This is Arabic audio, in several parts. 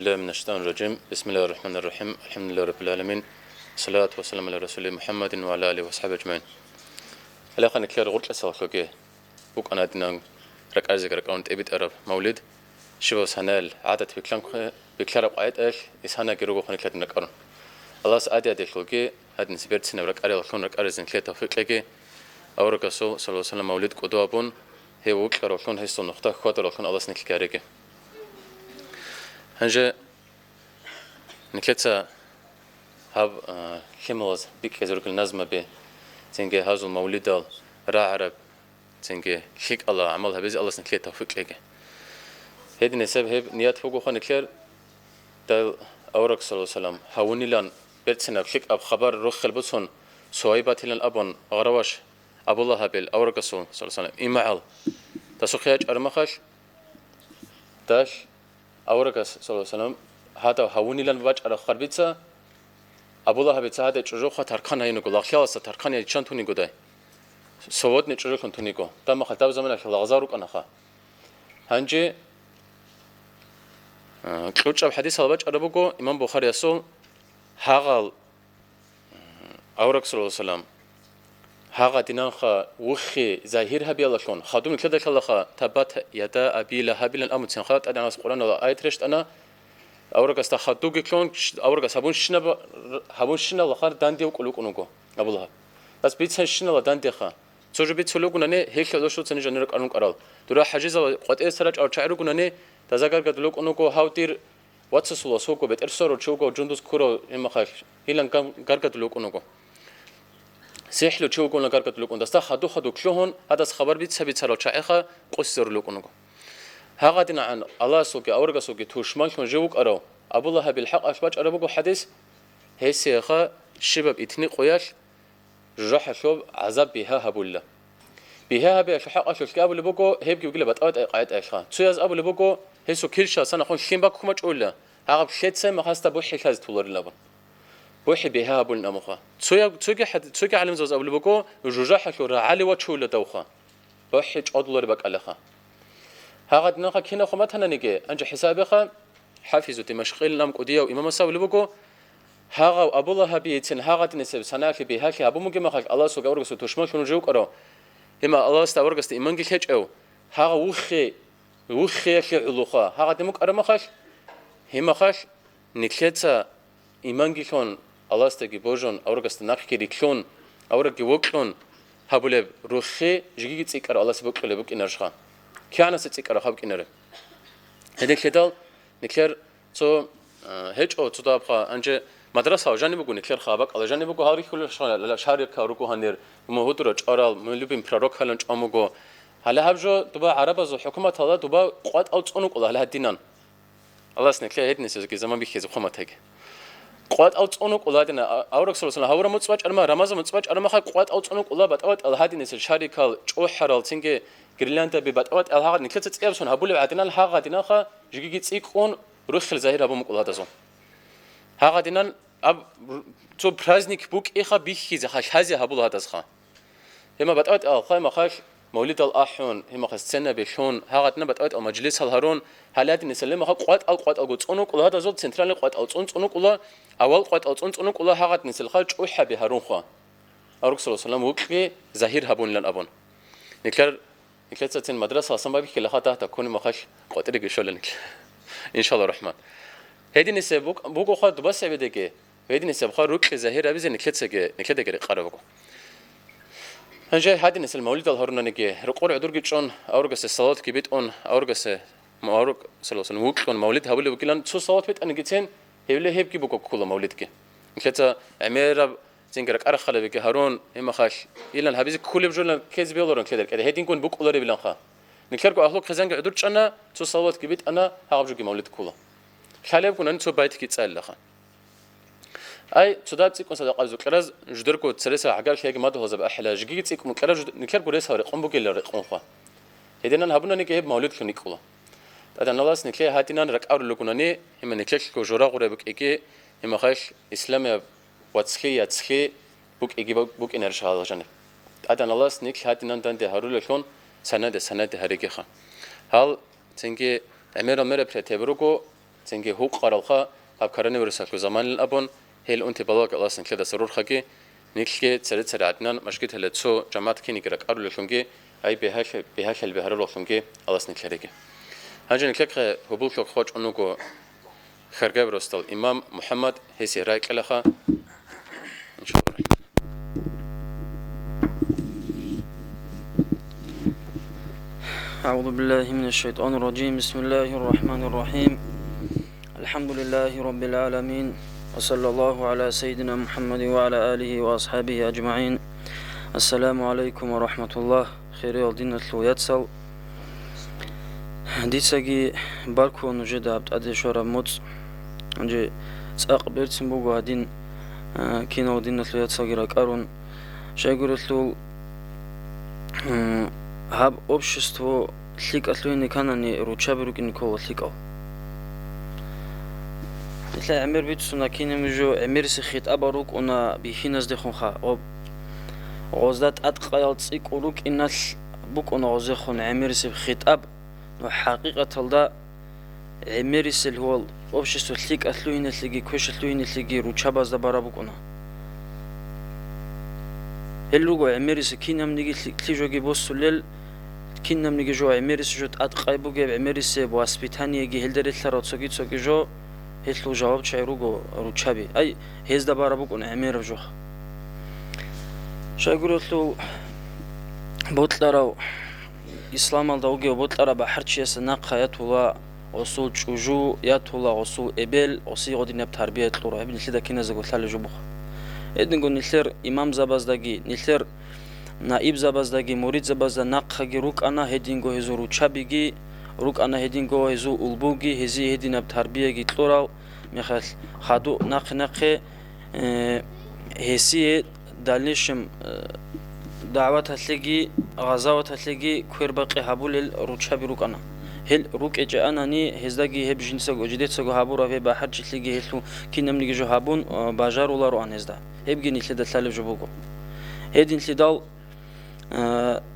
الله من الشيطان الرجيم بسم الله الرحمن الرحيم الحمد لله رب العالمين الصلاة والسلام على رسول محمد وعلى آله وصحبه أجمعين. هلا خلينا نكلر غلط أسألك بوك أنا دينا رك أرزق رك أنت أبيت أرب مولد شباب سنال عادة بكلار قاعد إيش إسحنا جروجو خلينا نكلر نكرن الله سعادة ديكلوكي هاد نسبيرت سنة رك أريل خلون رك أرزن كلر توفيق لكي أوركسو صلى الله عليه وسلم مولد قدوابون هي وكلر خلون هي سون نقطة خاطر خلون الله سنك كاريكي هنجا نكلتا هاب خملز بيك يزرق النظمة به تنجي هذا المولد را عرب تنجي شيك الله عملها بيز الله سنكلتا توفيق لكي هيدي نسب هيب نيات فوقو خان نكلر دال أورك صلى الله عليه وسلم هوني لان بيرتسنا شيك أب خبر روح البسون سويبات لان أبون غرواش أبو الله هابيل أورك صلى الله عليه وسلم إمعال تسوقياج أرمخش داش أورك صلى الله عليه وسلم هذا هوني لان باج على خربيتها أبو الله هابيل هذا تجرخة تركنا ينقول أخياس تركنا يشان توني قداي سواد نتجرخ توني قو تام خطاب زمان الغزاروك أنا خا هنجي كلوش أب حديث هالباج على بقو إمام بخاري يسول هاغال أورك صلى الله عليه وسلم هاغا دينانخا وخي ظاهر هبي الله شلون خادم كذا كلا خا تبات يدا أبي لهبي لن أمت سنخات أنا ناس قرآن ولا آية رشت أنا أورك استخدوك كلون أورك سبون شنا هبون شنا الله خار داندي وكلوك أنوكو أبو الله بس بيت شنا الله داندي خا تجرب بيت سلوك ونني هيك لو شو تنجي جنرك أنوك أرال ترى حجز قد إسرج أو شعرك ونني تذكر كدلوك أنوكو هاوتير واتس سلوا سوكو بيت إرسال وشوكو جندوس كورو إما خاش هيلان كم كدلوك أنوكو سيحلو تشوكو لكار كدلوك أن دستا خدو كلهون هذا خبر بيت سبيت سرال شائخة قصر لوك أنوكو هاغادنا عن الله سوكي أورغا سوكي توشمان كون جوك أرو أبو الله بالحق أشباج أربوكو حديث هي سيخا شباب إتني قياش جرح شوب عذاب بها هبولا بها هبي الحق أشوف كأبو لبوكو هيبكي وقيل بتقعد قاعد أشخا تسويز أبو لبوكو هي سو كل شيء سنة خون شين باكو ما تقوله هاغب شيت سي ما خاستا بوحي كاز تولر لبن بوحي بها هبولنا مخا تسوي علم زوز أبو لبوكو جرح شو رعالي وتشوله دوخا بوحي تقعدولر بك ألخا هاغدنا خا كنا خمتنا نيجي أنج حسابخا حافظ دمشقيل نام قديا وإمام الساوي لبوكو هاغا أبو الله بيتين هاغد نسب سناك بهاك أبو مجمع الله سوق أورغ سو تشمل شنو جوك أرو هما الله استورغ است إيمانك هج أو هاغا وخي علوخا هاغا دمك أرما خش هما خش نكلتا إيمانك كون الله استجي بوجون أورغ است ناقي ريكلون أورغ وكلون هابولب روخي جيجي تسيكر الله سبوك لبوك إنرشخا كأنا ستسيكر خابك إنره هذا كدال نكلر تو هج أو تدابخا أنج مدرسة جانبكو نكلر خابك على جانبكو هاري كل شغل شهر كاروكو هنير مهودرج أرال ملوبين برارك هلنج أموجو هلا هبجو دبا عرب زو حكومة هلا دبا قوات أو تصونك الله هلا هدينان الله سنكلر هيد نسيز كي زمان بيخيز بخمة هيك قوات أو تصونك الله هدينا أورك سلسلة هورا متصبج أرما رمضان متصبج أرما خا قوات أو تصونك الله بتأوت الله هدي نسيز شهر كال جو حرال تينك جريلاندا ببتأوت الله هاد نكلر تتأبسون هبولي عدنا الها هدينا خا جيجي تسيكون روح الظاهر أبو مقولها دزون ها هدينا أب تو برازنيك بوك إخا بيخيز خاش هذي هبولها دزخا هما بتأوت خايم خاش مولد الأحون هما خاص سنة بيشون هاغتنا بتأوت مجلس الهارون هالات نسلم خا قوات أو قوت أنوك الله هذا زود سنترال قوات أو أنوك الله أول قوات أو أنوك الله هاغت نسل خاش أوحى بهارون خا أروك صلى الله عليه وسلم وكي ظاهر هبون لن أبون نكلر تين مدرسة أصلا ما بيحكي لها تكون ما خاش قوات رجع شلونك إن شاء الله الرحمن هيدي نسب بوكو خد بس يبدأ هيدي نسب خا روك ظاهر أبي زين نكلت قربكو هنجي هذه نسل المولد الهارون نجي رقور عدور جيتشون أورجس الصلاة كبيت أون أورجس ما أورج صلى الله عليه وسلم وكلون مولد هقول له وكلان شو صلاة بيت أنا جيتين هيبله هيب كيبوكو كل مولدك نكلت عميرة زينكرك أرخلا بك هارون إما خاش إلا الهبيز كل بجولنا كيز بيولورن كذا كذا هيدين كون بوك أولاري بلان خا نكلكو أخلق خزانك عدور أنا شو صلاة كبيت أنا هقبجوكي مولد كله خالي بكون أنت بايت كيتسأل لخا أي تدات تيكون صدق أزوك كراز جدركو تسرسها عقال شيء ما ده هذا أحلى جيجي تيكون كراز نكلر بريسها رقم بوكي لرقم خا هيدنا نهبنا نكيب مولد كنيكولا هذا نلاس نكلي هاتينا رك أول لكوناني هم نكلش كجورا قريبك إيكي هم خاش إسلام واتسخي يتسخي بوك إيكي بوك إنرش هذا جانب هذا نلاس نكل هاتينا دان هارول لكون سنة هريكي خا هال تنكي أمير بره تبروكو تنجي هو قرالخا قاب كرني ورسالك زمان الأبون هل أنت بلاك الله سن كده سرور خكي نيكلي تسرد سرعتنا مشكلة هلتسو جماعة كيني كرك أرو لكمجي أي بهاك البهار لكمجي الله سن كريكي هاجي نكلك هبول كلك خوش أنوكو خرجة برستال إمام محمد هسي رايك لخا إن شاء الله. أعوذ بالله من الشيطان الرجيم. بسم الله الرحمن الرحيم. الحمد لله رب العالمين، وصلى الله على سيدنا محمد وعلى آله وأصحابه أجمعين. السلام عليكم ورحمة الله. خير يالدين أتلو يتسل ديتساقي بالكو نجد عبد أدي شورا موت أنجي ساق بيرتسن بوغو هدين كينا ودين أتلو يتساقي راكارون شايقور أتلو هاب общество тлик атлуини канани ручабрук никол тликал итла амир битсуна кинемжо амирси хит абарук она бихиназ дехонха об оздат атқаял цикурук инал бук она озехон амирси хит аб но حقيقة амирси الهول общество тлик атлуини тлиги кош атлуини тлиги ручабаз да барабук она элуго амирси кинам ниги тлижоги боссулел كنا منيجي جو عميرس جو أتقايبو جاب عميرس بواسبيتاني يجي هلدر الثرات سوكي جو هتلو جواب شعروجو روتشابي أي هز دبارة بكون عمير جو شايقولوا له بوتلراو إسلام الدوجي وبوتلرا بحرشي سناق يطولا أصول شجو يطولا أصول إبل أصي غادي نب تربية لورا ابن الثدا كنا زقول ثال جبوخ إدن قلنا نثير إمام زباز دقي نثير نائب زبازداگی مورید زبازدا نقخگی روک آنا هدینگو هزو روچابیگی روک آنا هدینگو هزو اولبوگی هزی هدیناب تربیهگی تلوراو میخواد خادو نق هسیه دالنشم دعوت هتلگی غزاوت هتلگی کویر باقی هبول روچابی روک آنا هل روک اجا آنا نی هزداگی هب جنسگو جدید سگو هبورا هی بحر جتلگی هلو کی نمنیگی جو هبون باجار ولا رو آن هزدا هب گی نیتل دلالب جو بگو هدین تدال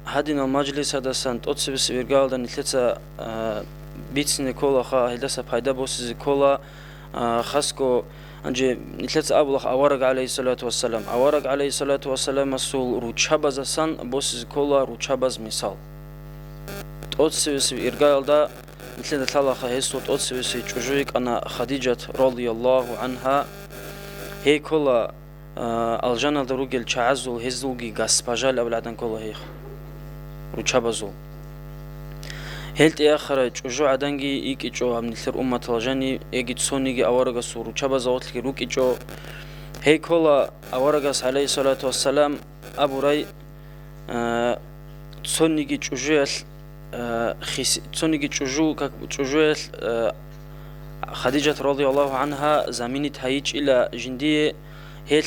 هادين المجلس هذا سنت أتصبس ويرجال ده نتلتsa بيتسني كولا خا هلدسا بايدا بوسز كولا خاسكو أنجي نتلتsa أبلغ أورق عليه الصلاة والسلام أورق عليه الصلاة والسلام مسؤول روتشابز سن بوسز كولا روتشابز مثال أتصبس ويرجال ده نتلتsa ثلا خا هيسو أتصبس جوجيك أنا خديجة رضي الله عنها هي كولا الجنة دروجل تعزل هزوجي غسباجال أولادن كله هيخ روتشابزول هلت آخر جو عدنجي إيك جو هم نثر أمة الجني إيجي تسونيجي أورجس روتشابزول كي روك جو هي كله أورجس عليه الصلاة والسلام أبو راي تسونيجي جوجل خيس تسونيجي جو كجوجل خديجة رضي الله عنها زمينة هيج إلى جندية هل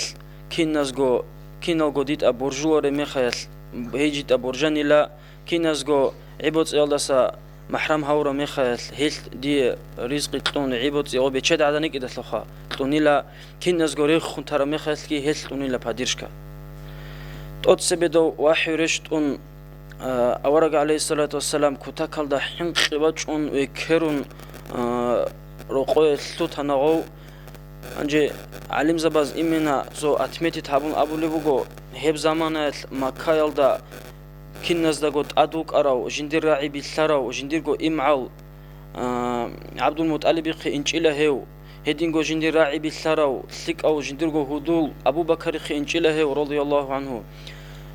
كينازغو كينالغو ديت أبورجو رميخيل هيجيت أبورجاني لا كينازغو عبوت يالدسا محرم هاورا ميخيل هل دي رزق تون عبوت يو بيتشد عدنك إذا تلخا توني لا كينازغو ريخون ترى ميخيل كي هل توني لا باديرشكا توت سبدو واحيرش تون أورق عليه الصلاة والسلام كتاكل دا حنق باتشون ويكيرون رقوي ثلوت هنغو أنجي علم زباز إمنا زو أتمتي تابون أبو لبوغو هب زمانات مكايل دا كنز دا قد أدوك أراو جندير راعي بيثاراو جندير قو إمعال عبد المطالب خي إنش إلا هيو هدين قو جندير راعي بيثاراو ثلك أو جندير قو هدول أبو بكر خي إنش إلا هيو رضي الله عنه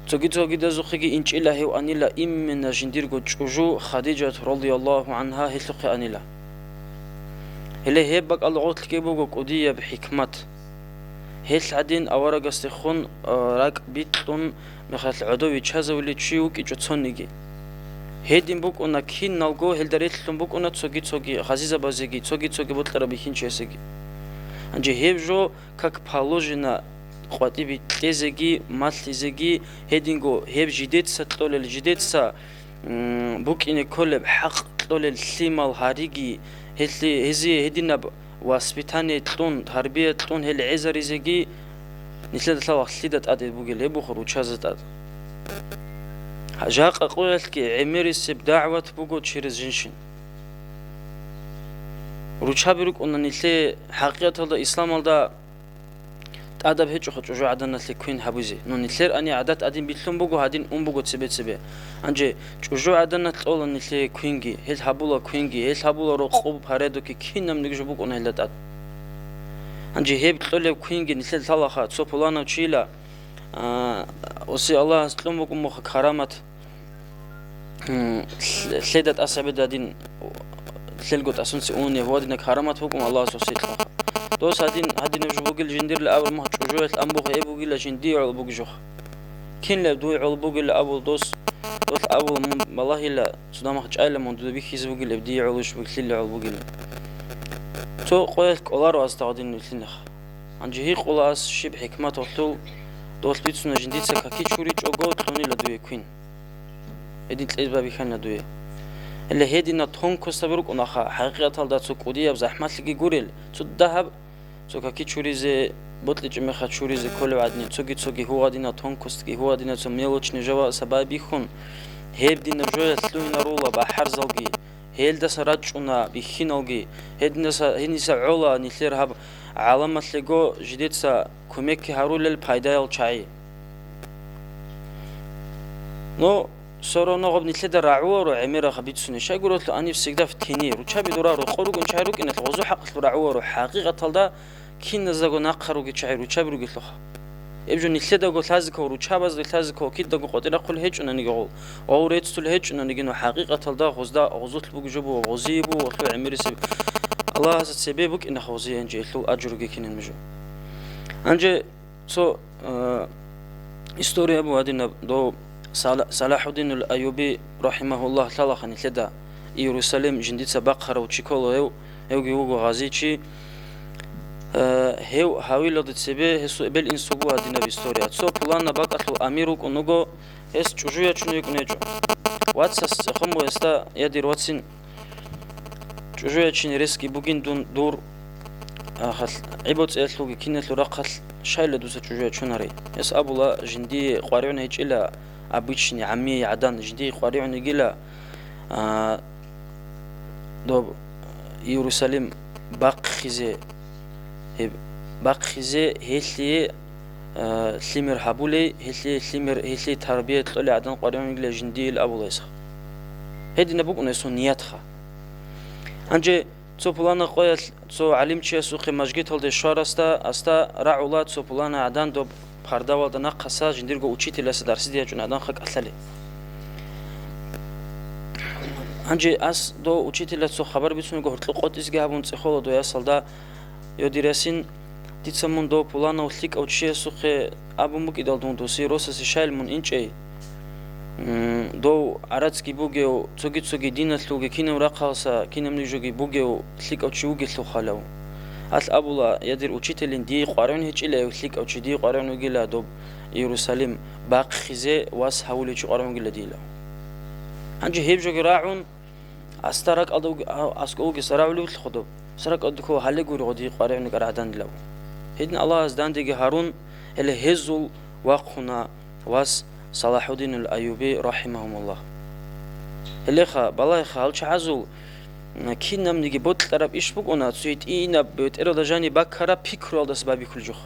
توقي دا زو خي إنش إلا هيو أنيلا إمنا جندير قو جوجو خديجة رضي الله عنها هلقي أنيلا هلي هبك الله كيبوغو قدية بحكمت هل عدين أورق استخون راك بيتون مخاط العدو يتشازو اللي تشيوك يجوتسونيجي هيدين بوك أنا كين نالغو هل داريتلون بوك أنا تسوغي خزيزة بازيجي تسوغي بوتلرا بيخين شيسيجي أنجي هبجو كاك بالوجنا قواتي بيتلزيجي ماتلزيجي هيدينغو هب جديد ستلول الجديد سا بوك إني كل بحق تلول الثيمال هاريجي هزي هدينا واسبيتاني تلون تربية تلون هل عزر زيجي نسلت ثلاث سليدات أدي بوجل هبو خروج هذا أد جاق أقول لك عمير السب دعوة بوجود شيرز جنشين ручабиру куна ниле хақиқаталда исламалда адаб хечо хочо аданатле квин хабузи но нилер ани адат адин битлум бугу адин умбугу цебе анже чужо аданат ола ниле квинги хел хабула квинги хел хабула ро қоб паредо ки кинам нигжо бугу найлат анже хеб тлоле квинги ниле талаха цополана чила оси аллах слумуку мох карамат следат асабедадин селгот асунси уни водина карамат хукум аллах соситла дос один жбугил жиндир ла абл мах чужует амбух эбугила жинди ал бугжох кинле дуй ал бугил абл дос абл малахила судамах чайла монду би хизбугил эбди алуш бугил ал бугил то qoyal qolaro astaqdin iltinakh anji hi qolas shib hikmat otul dol bitsuna jinditsa kaki churi chogo tloni la duye queen edin tleba bi khana duye اللي هيدينا تون كوستابروك ونخا حقيقة هذا تسوق وديا بزحمة لقي جوريل تذهب تسوق كي تشوريزه بطل جمع خد تشوريزه كل عدني تسوقي هو عدينا تون كوستي هو عدينا تسميلوش نجوا سباب يخون هيبدينا بجوية تلوين رولا بحر زوجي هيل ده سرجنا بخينوجي هيدنا سعولا نثير هب علامة لقو جديد سا كميك هارول البايدال شاي نو سورو نغب نتلدا راعور عميرة خبيت سنة شاي قلت له أني في في تينير وشابي دورار وقروق نشعروك إن الغزو حق راعور وحقيقة طلدا كين نزاقو ناقروق شعير وشابي قلت له يبجو نتلدا قلت لازكو وشابز قلت لازكو كيد دقو قدر أقول هيج أنا نقول أو ريت تل هيج أنا نقول حقيقة طلدا غزوت البوق جبو وغزيبو وطلو عميري سبب الله سببك إن غزي أنجي إتلو أجروك كين المجو أنجي سو إستوريا أبو هادينا دو صلاح الدين الأيوبي رحمه الله تعالى خن لدا يروساليم جنديت بقرة وشيكولو هيو غازيتشي هيو هاويلو دتسبه هسو بل انسوغو هادينا بيستوريا تسو بلانا بقتلو أميرو كونوغو هس چوجويا چونو يكونيجو واتساس خمو استا يدير واتسين چوجويا چين ريسكي بوغين دور خل عبوت اتلوغي كينتلو رقل شايله دوسا چوجويا چوناري اس ابولا جندي قاريون هيچلا обычный عمي عدن جدي قارئون يقلا دو يروساليم باقخزي هيلي ثمر حبولي هيلي تربية طلع عدن قارئون يقلا جندي الأبوليس هيدي نبوك نسون نياتها أنجي تو بلانا قويل تو علمتشي سوقي مجگيت هلدي شارستا استا رعولات تو بلانا عدن دو پرداوال دنا قصا جنديرگو учителя درس ديا چون ادان خك اصلي انجي اس دو учителя سو خبر بيسون گورتلو قوتيس گابون цехоло دو ясалда يوديرسين ديتسمون دو پلانا وليك اوچي سوخه ابومو кидалдун доси росаси шайлмун инчей دو عرضكي بوگيو цоги динатлуге кинем рақалса кинем нижоги بوگيو лик اوچي угелу халау ال أبولا يدير учителин دي قارون هيجيلا يخليك أو شدي قارون وجيلا دوب يروساليم باق خزي واس حولي شو قارون وجيلا ديلا عنجي هيب جو راعون أسترك أدو أسكوج سراولو الخدو سرك أدكو هالي جوري غدي قارون قرادان لو هيدن الله أزدان دي هارون اللي هزول واقنا واس صلاح الدين الأيوبي رحمهم الله اللي خا بالله خالش عزول كينام نيجي بوت طرف إيش بقونا تسويت إينا بيت إرادة جاني بكرة بيكرو ده سبب كل جوخ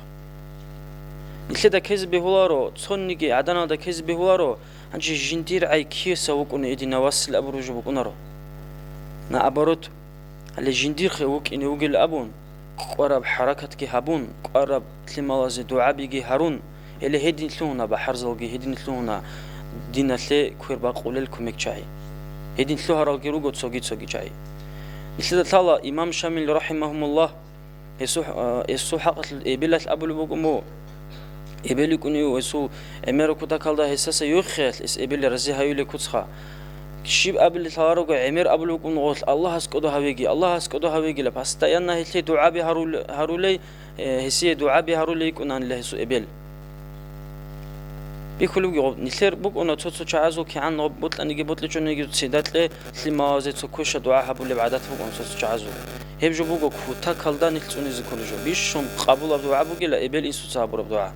نسيت ده كذب هولارو تصون نيجي عدنا ده كذب هولارو عنجي جندير عي كيسة وقونا إيدي نواصل أبروج بقونا رو نا أبروت على جندير خوك إني وقل أبون قرب حركة كي هبون قرب تلمالازي دعاء بيجي هارون اللي هدين تلونا بحرزلجي هدين تلونا دينا تلي كوير باقول لكم مكشاي هدين تلوها راجي روجو تسوقي شاي مثل ثلا إمام شامل رحمهم الله يسوع حق إبلة أبو لبوجمو إبلة يكونوا يسوع أميركو تكالدا هساسا يخيل إس إبلة رزي هايولي كتخا شيب أبل ثارو عمير أبو لبوجم غوث الله هسكده هاويجي لبس تيانا هسي دعاء بهارولي هسي دعاء بهارولي يكونان له يسوع إبل بيكلوا يقول نثير بوك أنا تصو تعازو كأن بطل أني بطل شو نيجي تسيدات لي لما زي تكوش دعاء هبول بعدات بوك أنا تصو تعازو هيب جو بوك كوتا كالدا نلتوني زكول جو بيشون قبول بدعاء بوك لا إبل إنسو تعبر بدعاء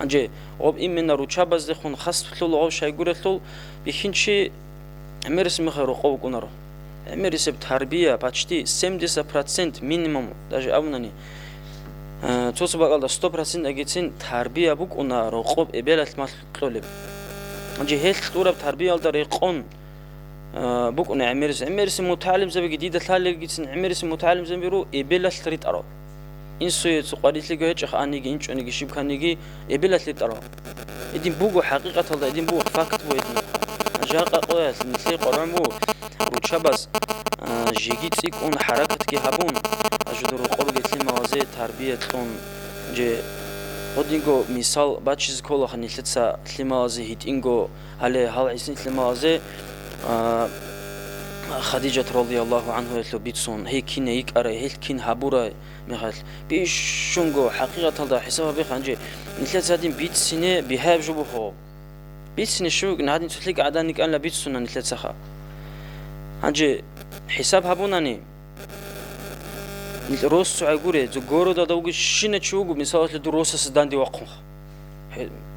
أنجي أب إمنا روشة بس دخون خاص بطل أو شيء يقول طول بيخين شيء أمير اسمه خير قوة كنارو эмерисеб тарбия почти 70% минимум даже авнани цоцо бакалда 100% агицин тарбия букуна роқоб эбелат малқлолеб анжи хелт тураб тарбия алда реқон букуна эмерис муталим забиги дида таллегицин эмерис муталим забиру эбелат ритаро инсует суқарилиго хеч аниги инчониги шибканиги эбелат ритаро эдин бугу хақиқат алда эдин бугу факт бу эдин жақа қояс мисли қоран бу ручабас жиги цикун харакат ки хабун ажуду роқоб гетли мавазе тарбия тлон же ходинго мисал бачиз кола ханилтса тлимавазе хитинго але хал исин тлимавазе خديجة رضي الله عنها بيتسون هي كين هيك أرى هي كين حبورة مخال بيشونجو حقيقة هذا حسابها بيخانجي نثلاث هادين بيتسنة بهاب جبوه بيتسنة شو نهادين تثليك عدانك أن لا بيتسون نثلاث سخا هانجي حساب هابوناني روس عقوري زغورو دا دوغي شينا чугу مثال لدو روسا سدان دي وقم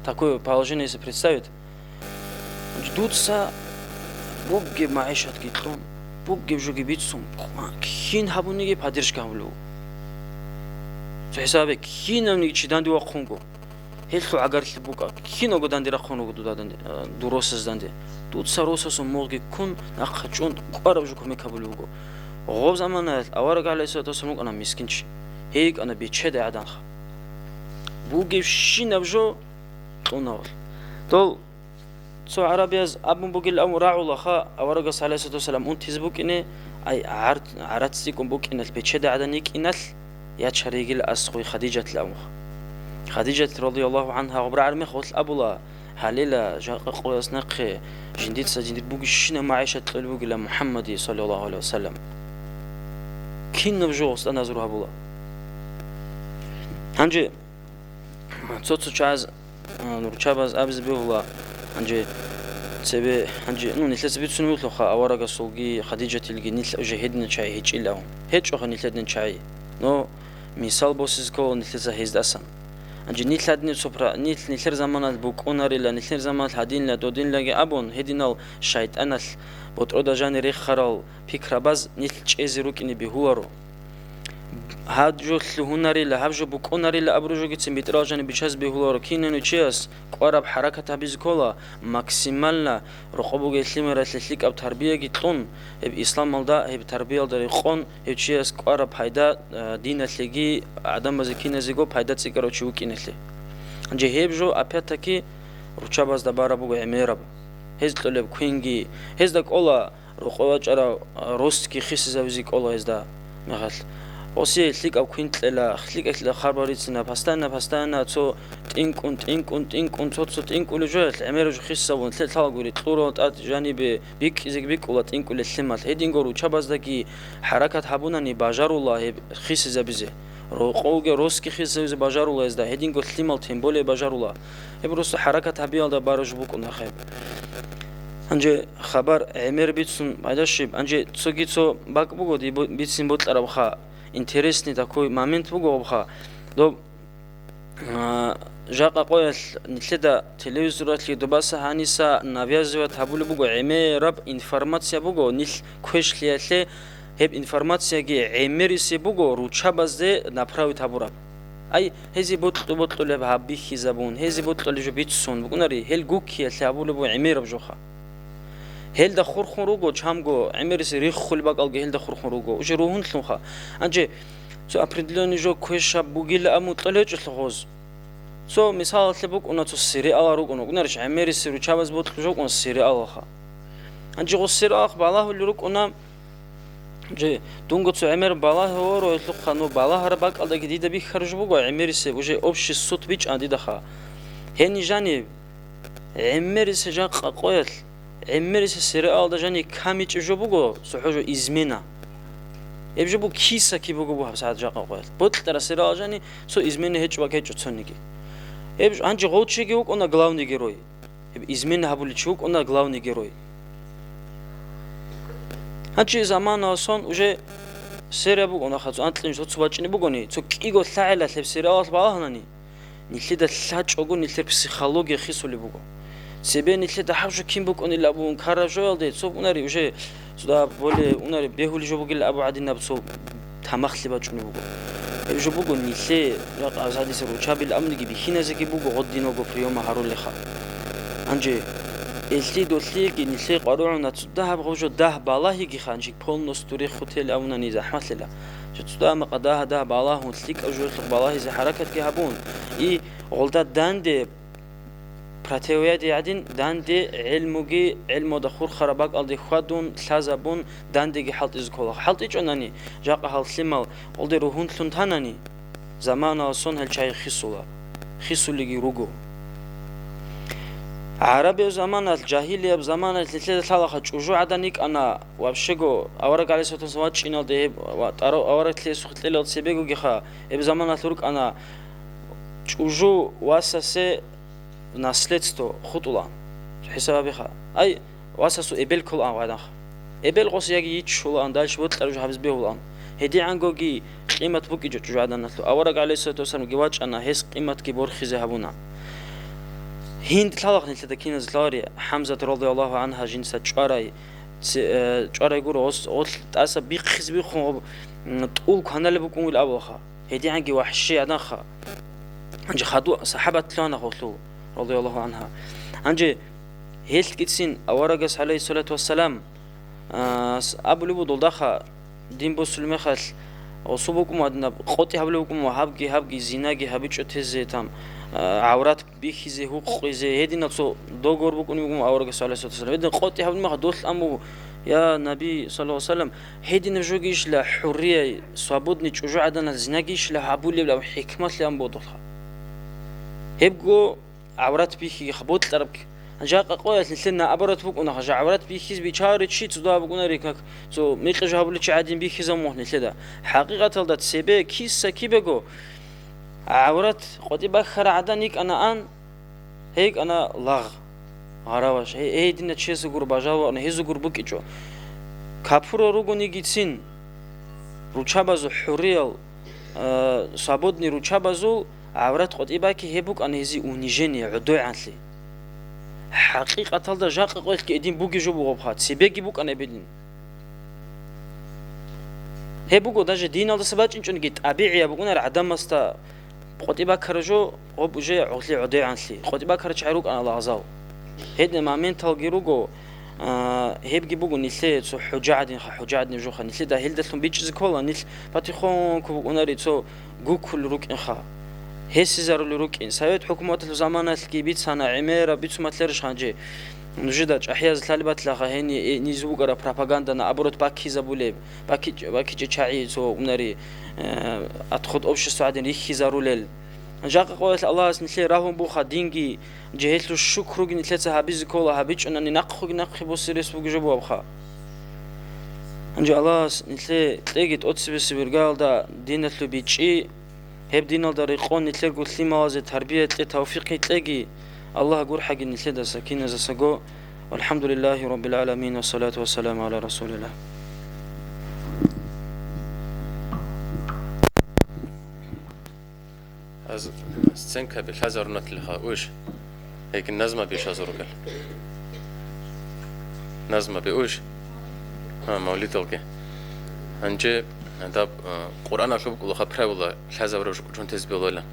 такое положение если представить ждутся бугге маишат гитлон бугге жуги битсум хин хабуниги поддержка хамлу хесабе хинамни чидан дива хунго хеллу агарли буга хиного дандира хунго дудадан дуросас данде тут саросасо моги кун нахачун qarab жуко мекабулуго غوب زمان اوارق علیه السلام انا مسکینش هیچ انا بیچه عدن خ بوگیش نبجو قناول تو سو عربی از ابن بوگل ام راعو خا اوارق علیه السلام اون تیز بوکنه ای عرض سیکم بوکنه بیچه عدنیک اینال یا شریگل از خوی خدیجه الام خدیجه رضی الله عنها عبر عرمی خود ابولا حلیلا جاق قوس نق جندید سجندید بوگیش نمایشه بوگل محمدی صلی الله علیه و سلم كين نبجوس أنا زروها بولا هنجي تصوت شاز نورشاباز أبز بيولا هنجي سبي هنجي نو نثلث بيت سنوي لخا أورا قصولجي خديجة تلقي نثل أجهدنا شاي هيج إلاهم هيج أخا نثلثنا شاي نو مثال بوسيز كول نثلث هيز أسن هنجي نثلثنا سوبرا نثلث زمان بوك أوناري لا نثلث زمان هادين لا دودين لا أبون هدينال شايت أنال بطرود جاني ريخ خرال فكرة باز نثلث أزيروك إني بهوارو هادجو هناري لا هبجو بوك أوناري لا أبروجو جتسم بتراجاني بيشاز بهوارو كيننو تشياس قرب حركة بيز كولا ماكسيمالنا رقابو جتلي مرتلك أب تربية جتلون هب إسلام مالدا هب تربية داري خون هب تشياس قرب هيدا دين تلقي عدم بزكين زيجو هيدا تسيكرو تشوك إنتلي جه هبجو أبيتكي روشا باز دبارة بوجو عميرب هز طلب كوينجي هز دك أولا رقابج أرا روستكي خيس زوجيك أولا هز دا مغل وسي ليك أو كوينت لا ليك أكل خبريتنا باستانا تو تينكون تو تينكول جوال عمير جو خيس سوون ثلاث هاقولي طورات أت جانب بيك زيك بيك ولا تينكول الثمات هيدينغو روشا باز دكي حركات حبوناني باجار الله خيس زبزه روقوج روسكي خيس زوج باجار الله إزدا هيدينغو الثمال تيمبولي باجار الله يبرز حركات حبيال دا بارج بوكون خيب أنجي خبر عمير بيتسون بعداشيب أنجي تسوجيتسو باك بوجو دي بيتسين بوت أربخا интересный такой момент بوجو دو جاقا قويل نتلدا تلفزيونات لي دوباسا هانيسا навязывает хабулы بوجو عميرب информация بوجو نيل كويش ليالي هب информация جي عميرسي بوجو روچابازده направить хабураб أي هذي بطل لبها بيخي زبون هذي بطل جو بيتسون بقولناري هل جوكي الثابول بو عمير بجوخا هل دخور خروجو جامجو عمير سريخ خل بقى هل دخور خروجو وجروهن ثلوخا أنجي سو أبردلون جو كويش بوجيل أمو طلعت الخوز سو مثال تبوك أنا تو سري على روك أنا قلنارش عمير سرو شابز بطل جو أنا سري على خا أنجي غو سري على بالله اللي روك أنا جي دونغو تو عمر بالله هو رو يطلق خانو بالله هرباك على جديدة بيخرج بوجو عمر سي وجي أبش الصوت بيج عندي دخا هني جاني عمر سي جان قويل عمر سي سرقال ده جاني كاميج جو بوجو سحوجو إزمنا يبجو بو كيسا كي بوجو بو ساعات جان قويل بطل ترى سرقال جاني سو إزمنا هيج وقت هيج تصنيجي يبجو عنجي غوتشي جيوك أنا غلاوني جروي يب إزمنا هبولي تشوك أنا غلاوني جروي هنچی زمان آسان وجه سری بگو نخواست انتلنج تو سوچنی بگونی تو کیگو ثعلت لب سری آس باهنانی نیلی دل ثاج اگو نیلی پسیخولوژی خیسولی بگو себе нилхеда хавжу ким букунил абун каражолде цо унари уже сюда более унари бехули жобугил абу адинаб цо тамахли бачуни бугу ебжу бугу нилхе як азадис ручабил амниги бихиназеки бугу годдино го приома харулеха анже элти доллиги нилхе qaruuna цуда бгожо дах балахиги ханжик полнос тури хотел аунани захматлела цуда ма qadaha дах балаху лик ажур балахи за харакат ки хабун и голда данде протеояди адин данде илмуги илмо да хур харабак алди хадун лазабун дандеги халт изкола халт ичонани жаqa халслимал голде рухун лунтанани замана сон хел чай хисула хисулиги руго عربي زمان الجاهلية بزمان الثلاثة ثلاثة جوجو عدنيك أنا وابشجو أورك على سوتن سوات شينال ده أورك ثلاثة سوت ليلة سبيجو جخا بزمان الثلوك أنا جوجو واسسة نسلتستو خطولا حساب بخا أي واسسو إبل كل أن وعدنا إبل قص يجي يتشولا أن دالش بوت لرجع حبس بيهولان هدي عنكو جي قيمة بوكي جوجو عدنا نثلو أورك على سوتن سام جواج أنا هس قيمة كبور خزه هبونا هند طلق نلتدا كينا زلاري حمزة رضي الله عنها جنسة جاري غوروس او تاسا بيخز بيخو طول كانال بكون الابوخا هدي عنكي وحشي عدنخا انجي خدو صحابة لانا غوتلو رضي الله عنها انجي هيلت كيتسين اورغس عليه الصلاة والسلام ابو لبو دولداخا دين بو سلمخل وصوبكم ادنا قوتي حبلكم وهابجي زيناجي هابيچو تزيتام عورات بيخزي حقوقزي هدينا صو دوغور بكونيكم اورغس عليه الصلاة والسلام هدين قوتي حبل ما دوت امو يا نبي صلى الله عليه وسلم هدين جوجيش لا حريه صابودني جوجو عدنا زيناجيش لا حبول لا حكمه لا امبودخا هبغو عورات بيخي خبوت طربك جاق قويت لنا ابرت بكونا جا عورات بيخيز بيچار تشي صدا بكونا ريكك سو ميق جابل تشي عادين بيخيز مو لدا حقيقه دات سبه كيس كيبغو عورات قدي بخر عدنيك انا ان هيك انا لاغ عراوش هي دينا تشيس غور باجاو انا هيز غور بكيچو كابورو روغوني گيتسين روچابازو حوريال صابودني روچابازو عورات قدي باكي هبوك انا هزي اونيجيني عدو عنلي حقيقة تلدا جاق قويت كيدين بوغي جو بوغبخات سيبيغي بوك انا بيدين هبوغو داجه دين الدا سباچ انچون گيت طبيعي بوغنا عدم مستا قطيبا كرجو وبجي عقلي عدي عنلي قطيبا كرج عروق انا لازاو هيد مامين تلغيروغو هبغي بوغو نيلي سو حجادين حجادين جو خن نيلي دا هيلدتون بيچز كولا نيل باتيخون كو اوناري سو غوكل روك انخا هسيزارو لروك ان سايت حكومات الزمانات كي بيت سنه عميره بيت سماتلرش خانجي نجداج احياز طالبات لا هني نيزوغرا بروباغاندا نا ابروت باكي زابوليب باكي چاعي سو اوناري اتخد اوبش سعدين يخيزارو ليل جاق قوت الله اسنلي راهم بوخا دينغي جهلو شكرو نيتلتا هابيز كولا هابيچ انني نقخ بوسيرس بوجبو ابخا انجي الله اسنلي تيجيت اوتسبس بيرغالدا دينتلو بيچي هب دينال داري قون نتلر قلتلي موازي تربية توفيق نتلاقي الله أقول حق نتلدا سكينة زسقو والحمد لله رب العالمين والصلاة والسلام على رسول الله از سنك بالحزر نتلها وش هيك النزمة بيش هزرقل نزمة بيوش موليد القي انجي داب قرآن أشوف كل خبره ولا الحزب روش كون تزبيله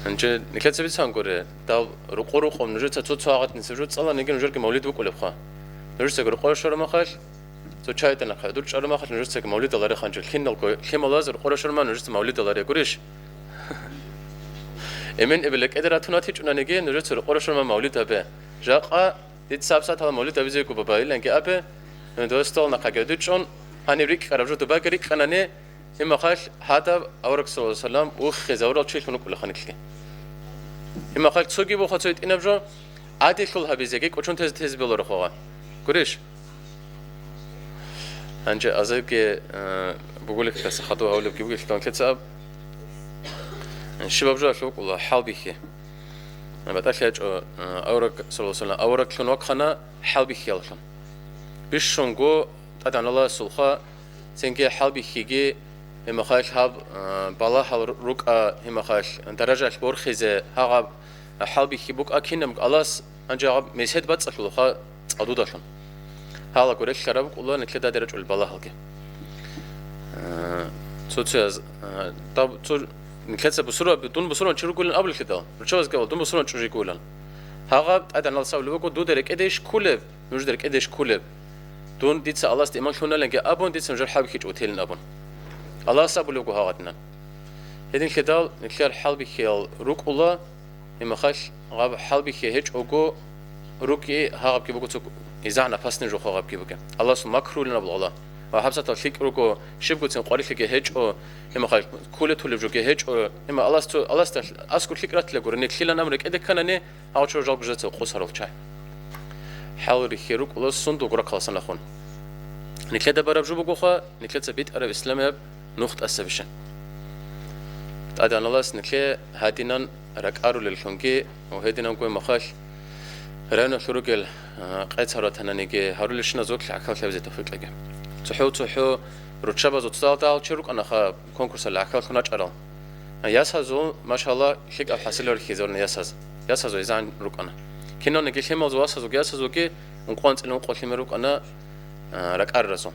انجي نكتب بيسان قري داب رقور قوم نجت تطوت ساعات نسجد صلا نيجي نجرك مولد بقول بخا نجت رقور شر ما خش تو شاي تنخ دول شر ما خش نجت مولد الله خنجل خين القو خيم الله زر رقور شر ما نجت مولد الله يقولش امن ابلك ادراتنا تيجونا نيجي نجت رقور شر ما مولد ابه جاقا تتساب ساعات هذا مولد ابي زي كوبا لانك ابه دوستال نقاقدوچون هني ريك قربجو تباكريك أناني إما خاش هذا أورك صلى الله عليه وسلم وخ زورال شيء خنوك ولا خنكلي إما خاش تسوقي بخاطر إن أبجو عادي كل هبيزيك وشون تز بيلور خوا كوريش أنجي أزايك بقولك بس خطوة أول بقولك كان كتاب الشباب جو أشوف والله حال بيخي أنا بتأكد أورك صلى الله عليه وسلم أورك خنوك خنا حال بيخي الله بيش شونغو أدان الله سلخا سنكي حال بيخيجي هم خاش هاب بالا حال روك هم خاش درجة البور خزة هذا حال بيخيبوك أكينم الله أنجا مسهد بس أكلوا خا عدود أكلون هلا كورك خراب كله نكلة درج البلا هالك توتشاز طب تو نكلة بسرعة بدون بسرعة نشرو كلن قبل كده رشاز قبل دون بسرعة نشرو كلن هذا أدنى الصاول لو دو درك إديش كله مش درك إديش كله دون ديتس الله استعمال شونا لأنك أبون ديتس مجرد حابك يج أوتيلن أبون الله سابو لو هذا هذين كده نكلة حالبي خيال روك الله إما خش غاب حالبي خي هيج أوجو روكي هاقب كي بقول إذا نفسنا جو خاقب كي بقول الله سو مكرول نبض الله وحبسة تفكير روكو شبكة تنقاري كي هيج أو إما خش كل تولي جو كي هيج أو إما الله است أسكت فكرة لجورني كلا نمرك إذا كان نه أو شو جاب جزء قصة روك شيء حاول يخيروك الله صندوق قرا خلاص نخون نكلة برا بجو بقول نكلة بيت عرب إسلام نخت أسفشن هذا أنا الله نكلة هادينا ركارو للخنقي وهادينا نقول مخاش رأينا شروقل قيد صارتنا نيجي هارولش نزوك عكال خبزة تفرق لقى تحو رتشبه زوجتال تال شروق أنا خا كونكورس العكال خناش أرال ياسهزو ما شاء الله شيك الحاصل الخيزور ياسهزو يزعن روك أنا كنا نيجي خيمة زواسهزو ياسهزو كي نقوانت إنه قل خيمة روك أنا ركار رسون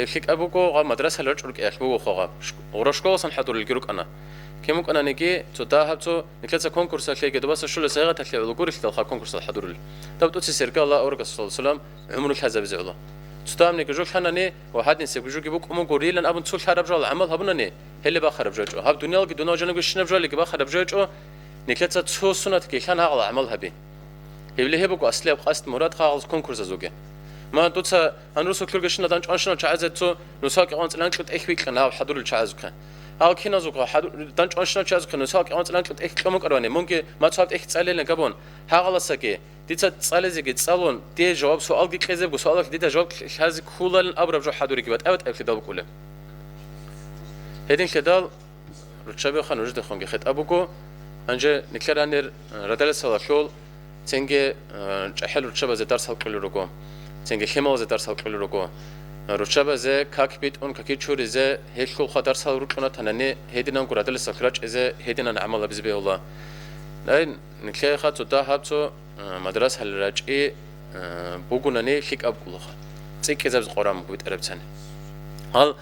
الشيك أبوكو غا مدرسة لرج روك أخبوه خا ورشكو صنحدور الجروك أنا كيمك أنا نيجي تداهب تو نكلت كونكورس اللي كده بس شو اللي صيغة تحلي الجوري في الخا كونكورس الحضور لي طب توتي سيرك الله أورك صلى الله عليه وسلم عمره الحزب زي الله تستام نيجي جوك حنا واحد نسيب جوك يبوك أمو جوري لأن أبو تسول حرب جال عمل هبنا ني هل بخرب جوج هب دنيا لقي دنيا جنوب الشنب جال اللي بخرب جوج نكلت تسو سنة كي كان هغلا عمل هبي يبلي هبوك أصلي بقصد مراد خالص كونكورس زوجه ما دوتsa هنرسو كلجشنا دانش أنشنا تعزت نساق أنت لانكت إخويك لنا حضور الشعزك أو كنا زوجة دانش أنشنا تعزك نساق أنت لانكت إخ كم كراني ممكن ما تصاب إخ تسألي لنا هغلا سكي ديتا تسألي زي تسألون دي جواب سؤال كي كذب وسؤالك ديتا جواب هذا كولا أبرب جو حضوري كبات أبد أكيد دال كله هيدين كدال رتشابي خان وجد خان خد أبوكو أنجا نكلر أنير ردال سلاشول تنجي جحل رتشابي زي درس هالكل ركو تنجي خيمال زي درس هالكل ركو رتشابي زي كاكبيت أون كاكيت شوري زي هيكل خا درس هالركونا تناني هيدين أنكو ردال سكراج زي هيدين أنا عمل بزبي الله لين نكلر خا تدا هابتو مدرسة هالرجعي بوجوناني خيك أبوكو خا تيك كذا قرام بيت أربتان هال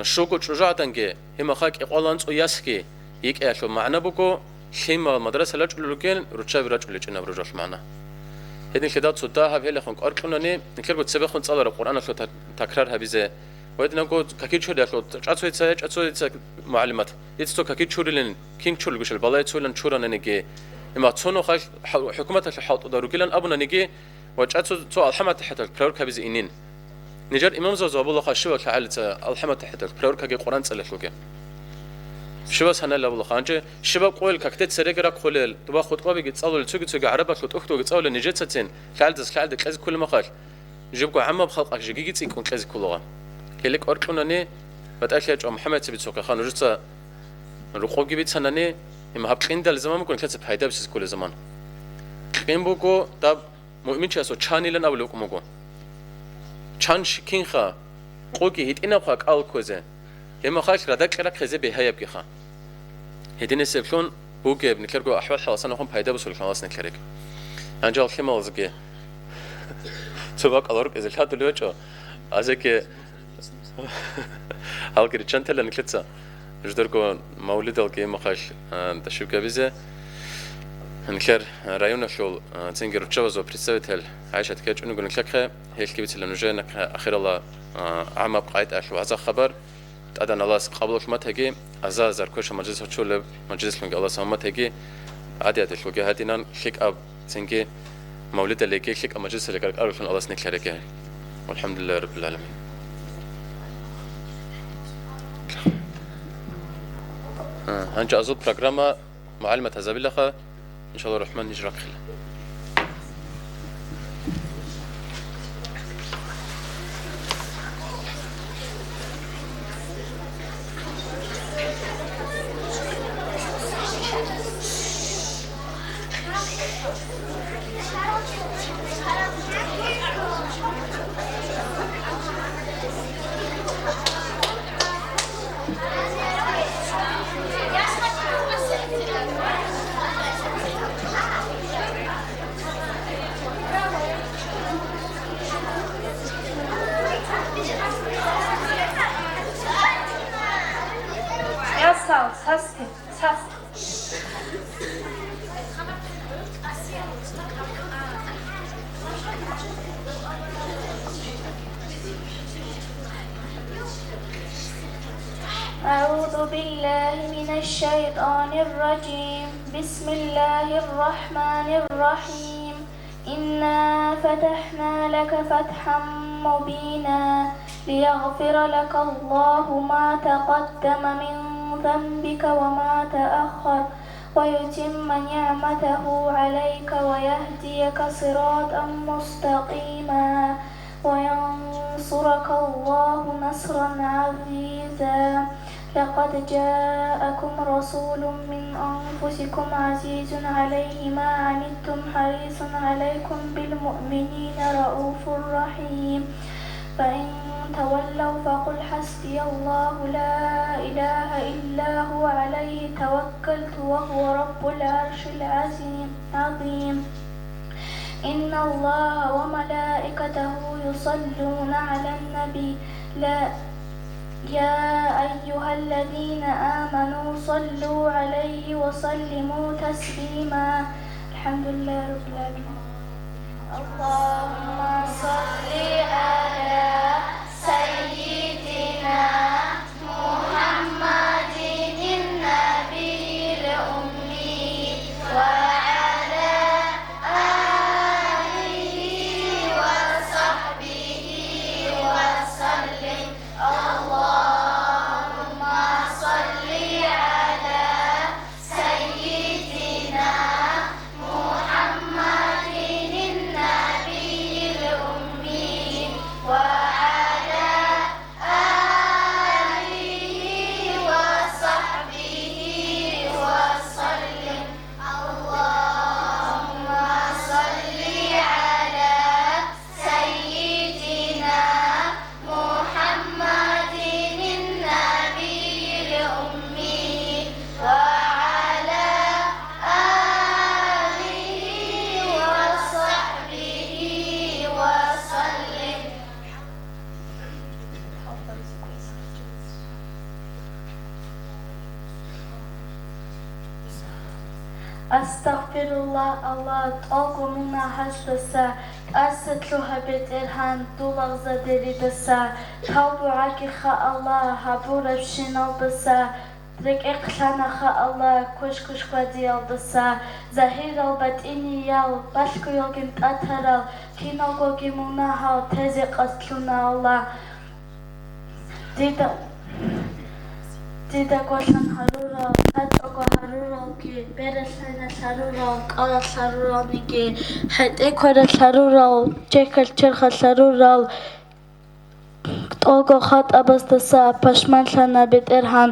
شوكو شجاعتنجي هم خاك إقلانس وياسكي يك أشوا معنا بكو خيمة مدرسة لجل لكن رتشاب رجل لجنا برجال معنا هذين كده تصدقها في اللي خنق أركناني نكير قد سبق خن صار القرآن شو تكرارها بزه وهذين نقول كاكيد شو ده شو أتسوي تساعد أتسوي معلومات يتسوي كاكيد شو لين كين شو لقش البلاي تسوي لين شو رنا نجي إما تصونو خاش حكومة الحوط دارو كلن أبونا نجي وجأتسو تو الحمد تحت الكلور كبز إنين نجار إمام زوجة الله خشوا كعلة الحمد تحت الكلور كجي قرآن تسأله شو بس هنا لا والله خانجة شباب قول ككتت سرقة رك خلل تبغى خطبة بيجي تصلوا تسوق عربة خط أخته تصلوا نجت ستين كعلة كذا كل ما خال جيبكوا عمّا بخلق جيجي تيكون كذا كلها كلك أركونني بتأكد أن محمد تبي تسوق خان وجدت رقوق جبت سنني إما هبقين ده الزمان ممكن كذا بهيدا بس كل زمان قيم بوكو طب مؤمن شاسو شاني لنا أولوكو مكو شانش كينخا قوكي هيت إنا بخاك ألكوزه لما خاش ردك رك خزي بهاي بكيخا هدين السبشون بوكي بنكرجو أحوال حواسنا هم بهيدا بس الخلاص نكرك أنجال خيمة زكي تباك ألورك إذا الحد الوجه أزكي هالكري شنتلا نكلتسا جدركو مولد الكي مخاش تشوف كبيزة نكر رايونا شول تنجر تشوزو بريسويتل عايشة كاتش إنه قلنا كلكها هي الكبيت اللي نجينا أخير الله عام بقايت أشلو هذا خبر تأذن الله قبلك ما تجي أزازر كوش مجلس هتشول مجلس لونج الله سام ما تجي عادي هتشلو جه هدينا شيك أب تنجي مولد اللي كي شيك مجلس اللي كارك أعرف إن الله سنكلر جه والحمد لله رب العالمين هنجا أزود برنامج معلمة هزابيلخا إن شاء الله الرحمن نجرك خير أعوذ بالله من الشيطان الرجيم. بسم الله الرحمن الرحيم. إنا فتحنا لك فتحا مبينا ليغفر لك الله ما تقدم من ذنبك وما تأخر ويتم نعمته عليك ويهديك صراطا مستقيما وينصرك الله نصرا عزيزا. لقد جاءكم رسول من أنفسكم عزيز عليه ما عنتم حريص عليكم بالمؤمنين رؤوف رحيم. فإن تولوا فقل حسبي الله لا إله إلا هو عليه توكلت وهو رب العرش العظيم. إن الله وملائكته يصلون على النبي يا أيها الذين آمنوا صلوا عليه وسلموا تسليما. الحمد لله رب العالمين. اللهم صل على سيدنا محمد النبي الأمي وعلى آله وصحبه وسلم. اللهم صل على سيدنا محمد النبي الأمي وعلى آله وصحبه وسلم. اللهم صل على سيدنا محمد النبي الأمي وعلى آله وصحبه وسلم. Astaghfirullah. Allah tolgumuna hastasa asatluha beterhan dulagza deridasa tawbuaki kha Allah habura shinaldasa Drek eqlana kha Allah kush badiyaldasa zahir al batini yal bashku yogin tataral kinogogi munahal teze qatluna Allah Dida goshan harura, hatogo harura ki, beresana harura, kala harura niki, hate kwara harura, chekal cherha harura, togo khat abastasa, pashman shana beterhan,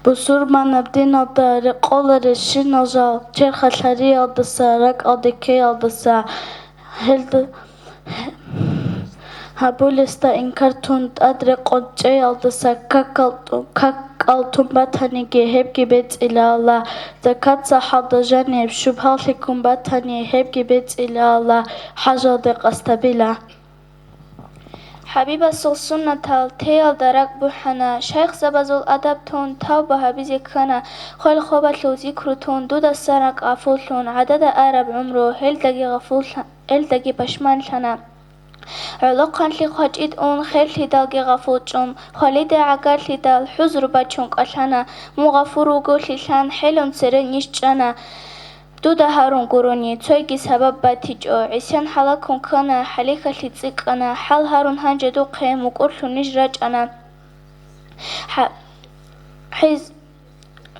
busurman abdin alda, reqola reshin alja, cherha shari aldasa, rak aldeke aldasa, held Habulista inkartun adre qodce aldasa kakaltum batani ge hep bet ila Allah zakat sahada janib shubhalikum batani hep bet ila Allah hajade qastabila Habiba sunnatal teyal darak buhana Shaykh zabazul adab tun tawba habizi kana khol khobatlu zikrutun duda sarak afulun adada arab umru heldagi pashman shana علقاً لقاجد أون خير لدال غفوتشون خالد عقار لدال حزر باتشون قشانا مغفور وقول لسان حلم سرن نشجانا دودا هارون قروني تويقي سبب باتيجو عسيان حلاكم كانا حليقة لتسيق أنا حال هارون هانجدو قيم وقرشو نجراج أنا حيز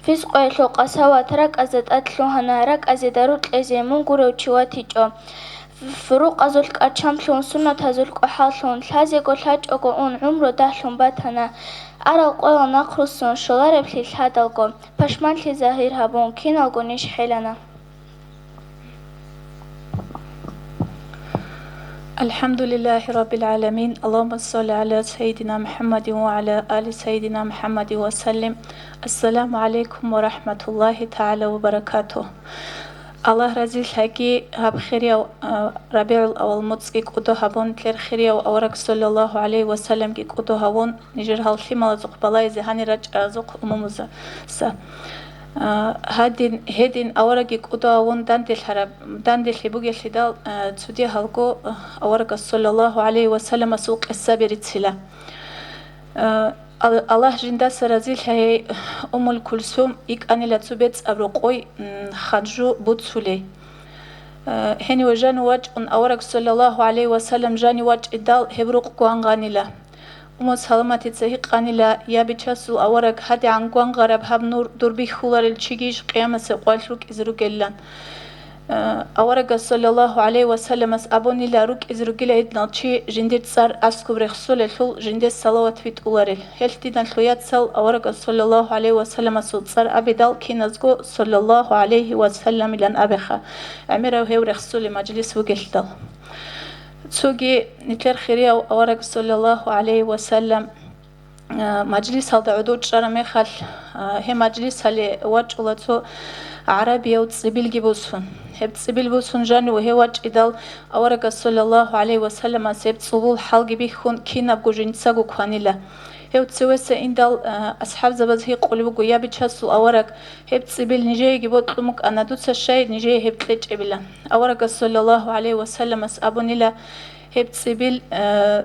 فيس قويلو قساوا ترك أزد أتلو هنا رك أزد أروت لزي منقورو چواتيجو فروق أزلك أتشاملون سنة أزلك أحالون لازيقو لاجقو أون عمرو داحلون باتنا أرى القوى ناقرسون شلارب للحادلقو پشمان لزاهير هبون كينالقو نيش حيلنا الحمد لله رب العالمين اللهم صل على سيدنا محمد وعلى آل سيدنا محمد وسلم السلام عليكم ورحمة الله تعالى وبركاته الله رزيل حكي هاب خيريا ربيع الأول متسكي كودو هابون تلر خيريا وأورك صلى الله عليه وسلم كي كودو هابون نجر هالخيمة زق بلاي زهاني رج زق أمومزا سا هادين أورك كودو هابون داندل حرب داندل حبوجي الحدال تودي هالكو أورك صلى الله عليه وسلم سوق السابر تسلا الله جندا سرازيل هي الكلثوم إك أني لا تبت أبرقوي خرجوا بوتسولي هني وجان وجه أن أورك صلى الله عليه وسلم جاني وجه إدال هبروق قوان غانيلا سلامتي تسهيق غانيلا يا بيتشاسو أورك هادي عن قوان غرب هب نور دربي خولار الشيجيش قيامة سقوالروك إزروك إلان أورك صلى الله عليه وسلم أبوني لا روك إزروك إلا إدنالشي جندت صار أسكو برخصول الحول جندت صلوات فيت أولارل هلتي الحلويات سال أورك صلى الله عليه وسلم صار أبدال كي نزقو صلى الله عليه وسلم لان أبخا عمره هو رخصول مجلس وقلتل تسوقي نتلر خيريا أورك صلى الله عليه وسلم مجلس هذا عدود شرمي خل هي مجلس هالي وجه لتو عربية وتصبيل جبوسون هبت صبيل بوسون جاني وهي وجه إدال أورك صلى الله عليه وسلم سبت صلول حلق بيخون كينا بجوجين ساقو كوانيلا هبت سويسة إندال أصحاب زبز هي قلبو يا بتشاسو أورك هبت صبيل نجي جبوت لمك أنا دوتس الشيء نجي هبت لج إبلا أورك صلى الله عليه وسلم أبونيلا هبت سبيل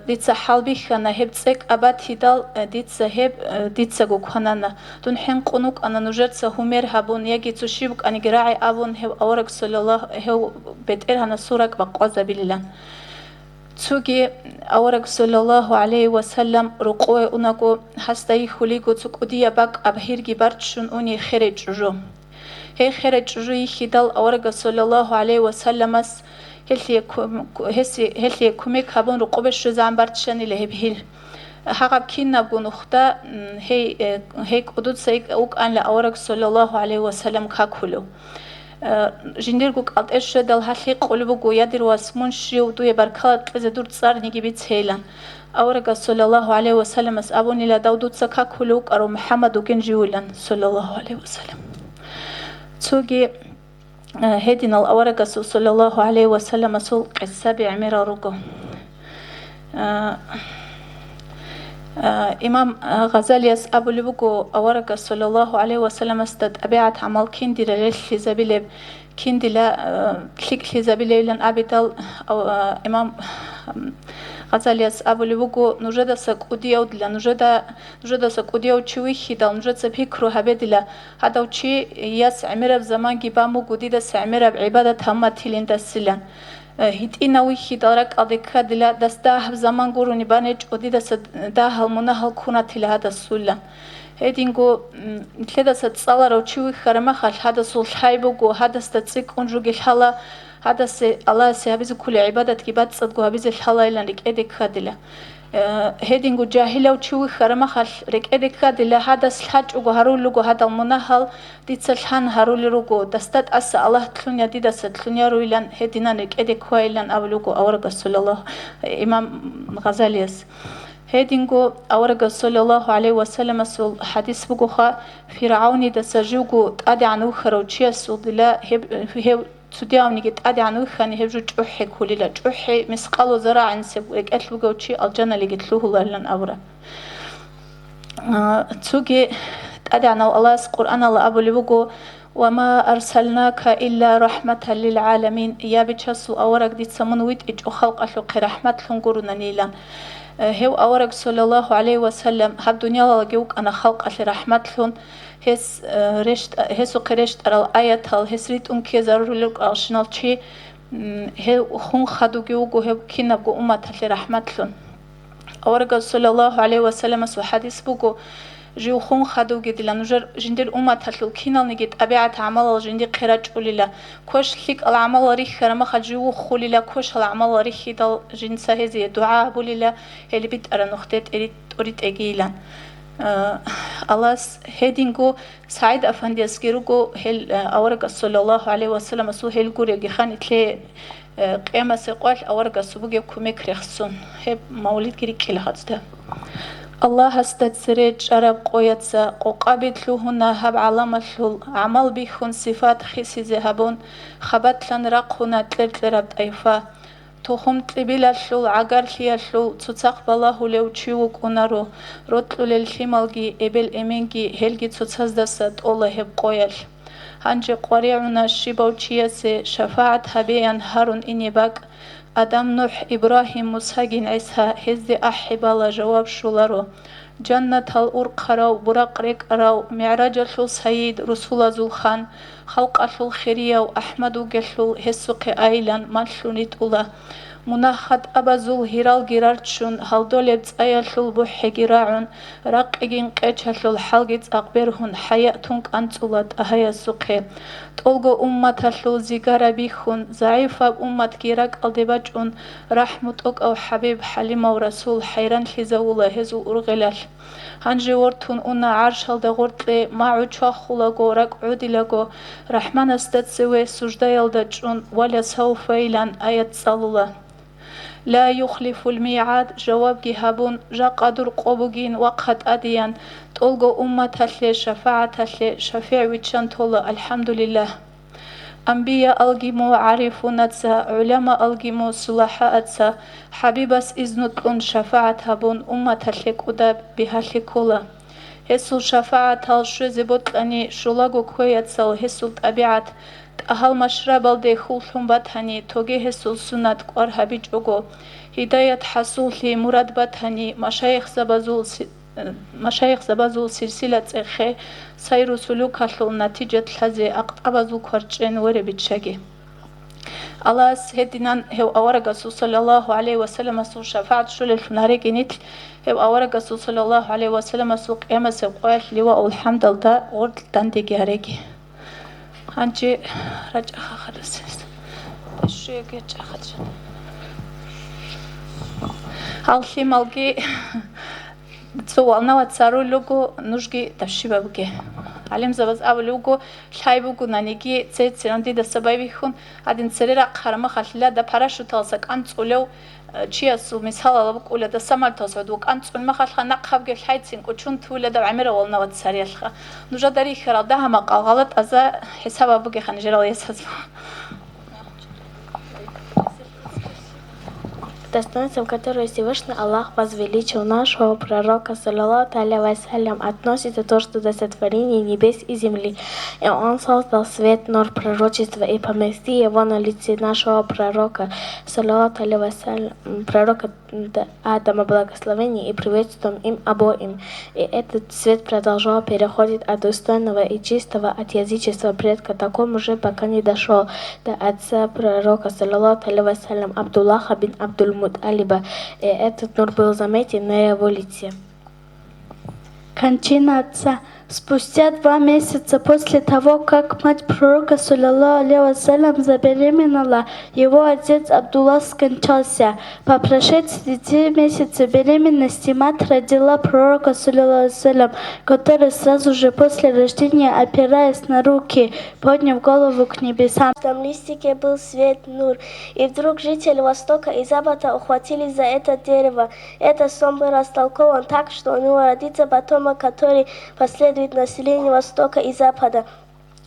ديتس حالبي خنا هبت سك أبات هدال ديتس هب ديتس جو خنانا دون حين قنوك أنا نجت سهمير هبون يجي تشيبك أنا جراعي أبون هو أورك صلى الله هو بتقر هنا سورك بقاز بليلان تسوقي أورك صلى الله عليه وسلم رقوة أناكو حستي خليكو تسقودية بق أبهير جبرتشون أني خرج جو هي خرج جو يخدال أورك صلى الله عليه وسلم هلي كوميك هابون رقبش جزام برتشان اللي هبهيل حقب كينا بنختا هيك أدود سيك أوك أن لأورك صلى الله عليه وسلم كاكولو جندير قوك ألت إيش دل هالي قلبو يدير واسمون شيو دوي بركات لزدور تصار نيجي بيتهيلان أورك صلى الله عليه وسلم أبوني لا داودود سكاكولوك أرو محمد وكن جيولان صلى الله عليه وسلم تسوقي هدينا الأورق صلى الله عليه وسلم سوق السبع عمير رقو إمام غزالي أبو لبقو أورق صلى الله عليه وسلم استد أبيعت عمل كندير للحزابيلب كندلا حزابيلب لن أبيدال أو إمام غزالي أبو لبقو نجد سكوديو دلا نجد سكوديو تشوي خدال نجد سبيكرو هبدلا هذا وشي ياس عمره بزمان جبامو جديد سعمره بعبادة هم تلين دسلان هيت إنوي خدارك أديك دلا دسته بزمان قروني بانج جديد سده هالمنهال كونا تلا هذا السلان هيدينغو تلدا ستصالر وشوي خرما خال هذا سول حيبو هذا ستسيك أنجو جهلا هذا الله سيابيز كل عبادة كبات صدقوا هابيز الحلا إلا رك إدك خدلا هيدينغو جاهلا وشوي خرما خال رك إدك خدلا هذا سلحج وجهرول لجو هذا المنهال ديتسلحن هرول لجو دستات أس الله تلونيا ديدا ستلونيا رويلان هيدينا رك إدك خويلان أولوجو أورق صلى الله إمام غزاليس هيدينغو أورق صلى الله عليه وسلم سول حديث بقوخا فرعوني دسجوجو أدي عنو خروجيا سودلا هب توديهم نيجت أدي عنو خاني هبجو جوحي كليلا جوحي مسقالو زراع نسب ويقتلو جوشي الجنة اللي قتلوه لن أورا تسوقي أدي عنو الله القرآن الله أبو لبقو وما أرسلناك إلا رحمة للعالمين يا بتشسو أورق دي تسمون ويت إجو خلق أشوق رحمة لنقرنا نيلان هو أورق صلى الله عليه وسلم هب دنيا لجوك أنا خلق أشي رحمة لهم هس رشت هسو قرشت على الآية هل هسريت أنكي ضروري لك أشنال شيء هو خون خدو جوك وهو كنا بقو أمة أشي رحمة لهم أورق صلى الله عليه وسلم سو حديث بقو جو خون خدو جد لنجر جندر أمة تلو كينال نجد أبيعت عمل جندي قراج قليلا كوش ليك العمل ريخ رما خجو خليلا كوش العمل ريخ دل جنسه هذه دعاء بوليلا اللي بيت أرى نختت أريد أجيلا الله هدينغو سعيد أفندي أسكيروغو هل أورق صلى الله عليه وسلم سو هل قرية جخان تلي قيامة سقوال أورق سبوجي كوميك رخصون هب مولد كري كل هذا الله استدسرت شرب قويتسا قوقابت لهنا هب علامة لول عمل بيخون صفات خيسي ذهبون خبت لن رقهنا تلت لربت أيفا توخم تلبيلا لول عقار ليا لول تتاق بالله لو تشيوك ونارو روتلو للخيمالجي إبل إمينجي هلجي تتازدست الله هب قويل هنجي قريعنا الشيبوتشيسي شفاعة هبيان هارون إنيباك آدم نوح إبراهيم موسى عيسى هزي أحبالا جواب شولارو جنة الأرقراو براق ريك أراو معراج الحل سيد رسول زلخان خلق الحل خيريا وأحمد قلحل هسوق آيلان مالحونيت أولا مناخد أبازول هيرال جيرارتشون هالدولبت أيالحل بوحي جيراعون راق إجين قيتشالحل حلقت أقبرهن حياتونك أنتولات أهيا سوقه تولغو أمتالحل زيغارا بيخون ضعيفة أمت جيراك ألدباجون رحمتك أو حبيب حليمة ورسول حيران حزاولا هزو أرغلال هنجي ورتون أنا عرشال دغورتلي معو چاخولاغو راك عوديلاغو رحمن استدسوي سجدايل دجون ولا سوف إلان آيات صالولا لا يخلف الميعاد جواب جهابون جا قدر قبوجين وقت أديان تولغو أمتالي شفاعتالي شفيع ويتشان تولا الحمد لله أنبياء الجمو عارفون أتسا علماء الجمو صلاحاء أتسا حبيبس إذنتلون شفاعة بون أمة الليك أداب بهالي كولا هسول شفاعة الشوزي بطلاني شولاغو كوي أتسال هسول طبيعت أهل مشرب الدي خولهم بطهاني توغي هسول سنات قوار هبيج أغو هداية حصول لي مراد بطهاني مشايخ زبازول سلسلة إخي سيرو سلوك هالو نتيجة لحزي أقطابازو كورجين وربيتشاقي الله سهدنان هو أورق صلى الله عليه وسلم سو شفاعة شول الفناريكي نتل هو أورق صلى الله عليه وسلم سو قيامة سوقوال لواء الحمد لله ورد تندقي هريكي هنجي رجع خلص شو يجي خلص هالشي مالجي تسوالنا وتسارو لوجو نوجي تشيبا بوجي علم زبز أول لوجو شاي بوجو نانيجي تسيد سيرندي دسباي بيخون عدين سريرة خرما خللا دا باراشو تالسك أنت ولو تشياسو مثال لوك ولا دا سمال تاسود وك أنت ما خلخ نقخب جل حيتين كوتشون تولا دا عمره والنا وتساري الخا نوجا داري خير ده هم غلط أذا حساب بوجي خنجر يسحب Достоинством, которое Всевышний Аллах возвеличил нашего пророка, саллаллаху алейхи вассалям, относится то, что до сотворения небес и земли. И он создал свет, нур пророчества и поместил его на лице нашего пророка, саллаллаху алейхи вассалям, пророка Адама, благословение и приветствием им обоим. И этот свет продолжал переходить от достойного и чистого от язычества предка такому же, пока не дошел до отца пророка, саллаллаху алейхи вассалям, Абдуллаха бин Абдуль-Муталиба, и этот нур был заметен на его лице. Кончина отца. Спустя 2 месяца после того, как мать пророка, саллаллаху алейхи вассалям, забеременела, его отец Абдулла скончался. По прошествии 9 месяцев беременности мать родила пророка, саллаллаху алейхи вассалям, который сразу же после рождения, опираясь на руки, подняв голову к небесам. В том листике был свет нур, и вдруг жители Востока и Запада ухватились за это дерево. Этот сон был растолкован так, что у него родится потомок, который последует население Востока и Запада,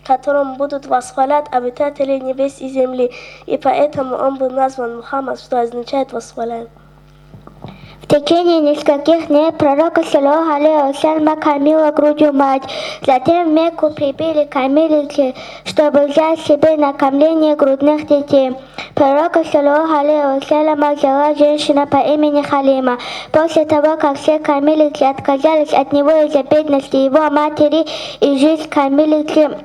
которым будут восхвалять обитатели небес и земли, и поэтому он был назван Мухаммад, что означает восхваляем. В течение нескольких дней пророка, саллаллаху алейхи вассалям, кормила грудью мать. Затем в Мекку прибыли кормилицы, чтобы взять себе на кормление грудных детей. Пророка, саллаллаху алейхи вассалям, взяла женщина по имени Халима. После того, как все кормилицы отказались от него из-за бедности его матери, и жизнь кормилицы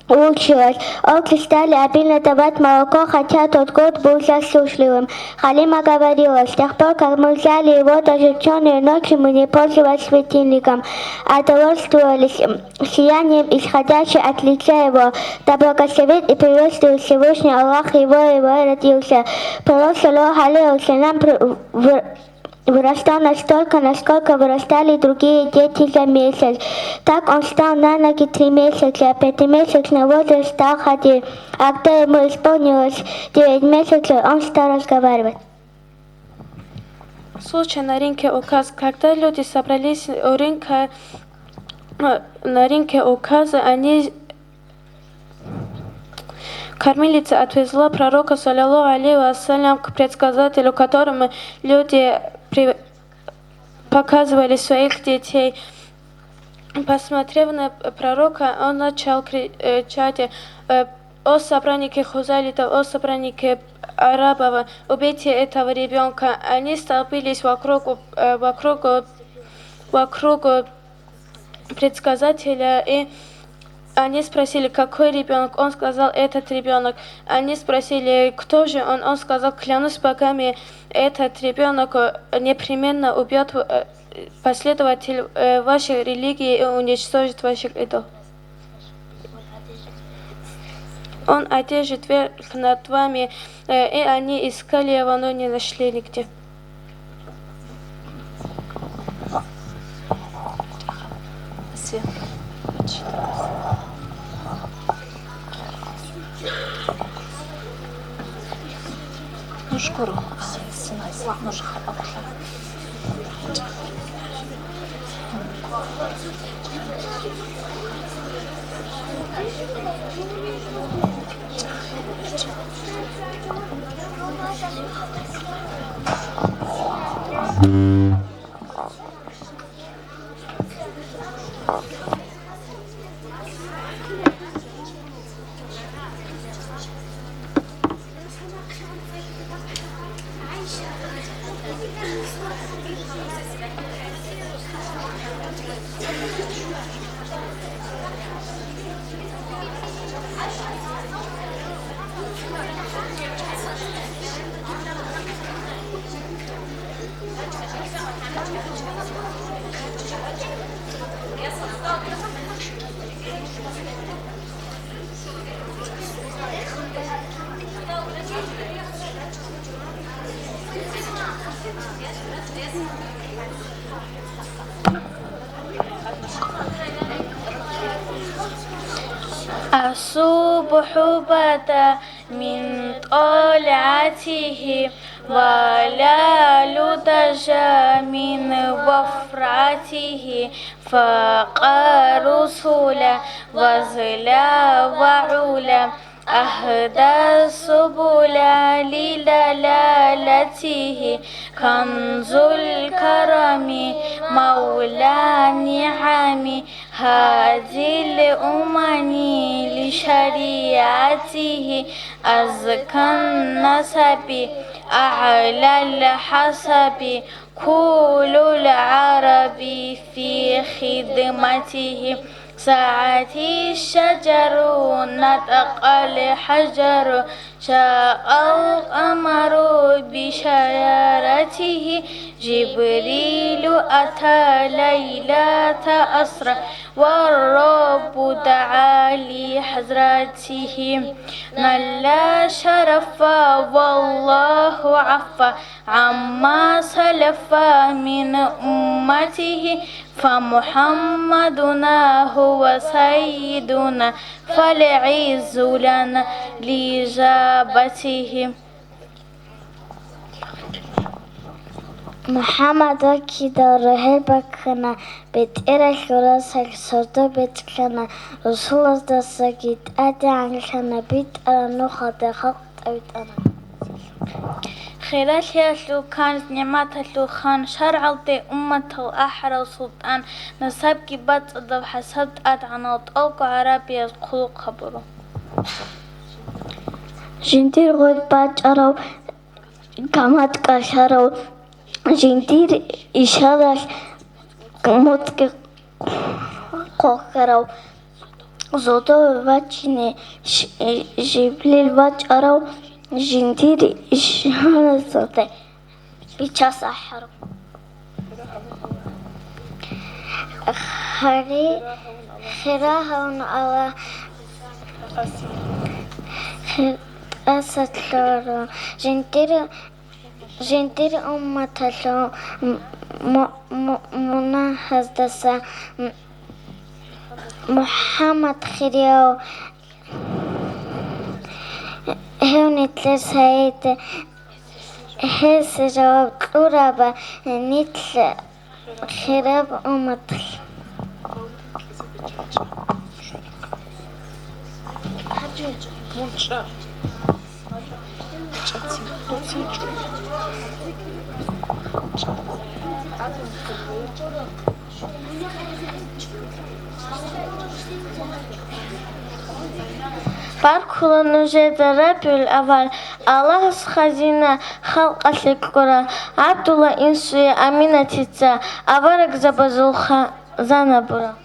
улучшилась. Овцы стали обильно давать молоко, хотя тот год был засушливым. Халима говорила: с тех пор, как мы взяли его, даже в темные ночи мы не пользовались светильником, а довольствовались сиянием, исходящим от лица его. Да благословит и приветствует Всевышний Аллах его, и родился. Пророк, саллаллаху алейхи вассалям, вырастал настолько, насколько вырастали другие дети за месяц. Так он встал на ноги 3 месяца, а 5-месячный возраст стал ходить. А когда ему исполнилось 9 месяцев, он стал разговаривать. Случай на рынке Оказ. Когда люди собрались у рынка, на рынке Оказа, они кормилица отвезла пророка, саллаллаху алейхи вассалям, к предсказателю, которому люди показывали своих детей. Посмотрев на пророка, он начал кричать: «О собранники хузалитов, о собранники арабов, убейте этого ребенка!» Они столпились вокруг предсказателя, и они спросили, какой ребенок. Он сказал, этот ребенок. Они спросили, кто же он. Он сказал, клянусь богами, этот ребенок непременно убьет последователь вашей религии и уничтожит ваших идолов. Он одержит верх над вами, и они искали его, но не нашли нигде. نشكره. الصبح بدا من طلعته والليل دجى من وفرته فاق رسلا وزلا وعلا أهدى السبل لدلالته كنز الكرم مولى النعم هذه الأمم لشريعته أزكى النسب أعلى الحسب كل العرب في خدمته ساعتي الشجر نطق الحجر شاء القمر بشيارته جبريل أتى ليلة أسرى والرب دعا لحضرته نال شرف والله عفا عما سلف من أمته فمحمدنا هو سيدنا فالعز لنا لإجابته. محمد وکی داره بکنه بتیره خلاصه سرده بتکنه رسول از دستگید ادی عنکنه بیت ارانو خاده خاقت اوید انا خلال ياسلو كانت نعمته خان شرع الدي أمته أحرى سلطان نسبك بات أضف حسبت أدعنا وطلق عربي خلق خبره جندير غود باج أراو كامات كاشاراو جندير إشارة موتك قوكراو زودو باجيني جبليل باج أراو جندير إشارة زودة بيتشاس أحرو خراهون أو خراسة جندير أمته مناهز دسا محمد خرياو هوني تلس هايت هس جواب قرابة نتل خراب أمطل Паркула нужеда рабюл авал, Аллах с хазина халка сикура, Абдулла инсуя аминатица, аварак забазулха занабура.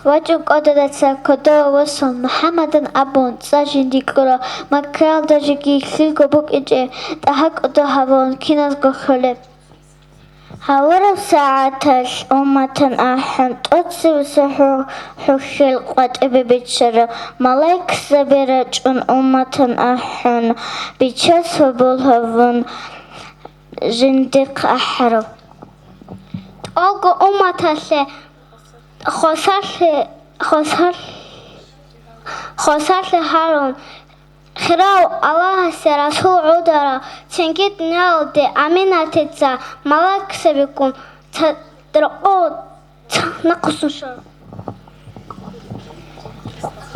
Вачук одадаться кодо васал Мухаммадан абун сажиндикура макал дажики силго бук ije тахак одо хавон кинас гохоле. هورا ساعة أمة أحد أتصل سحر حشل قد ببتشر ملاك سبرج أمة أحد بتشس بالهون جندق أحر أوجو أمة سه خسر هارون خراو الله سرسول عودرا تنكت نالد أمينة ملاك سبكم تدرقو نقص شر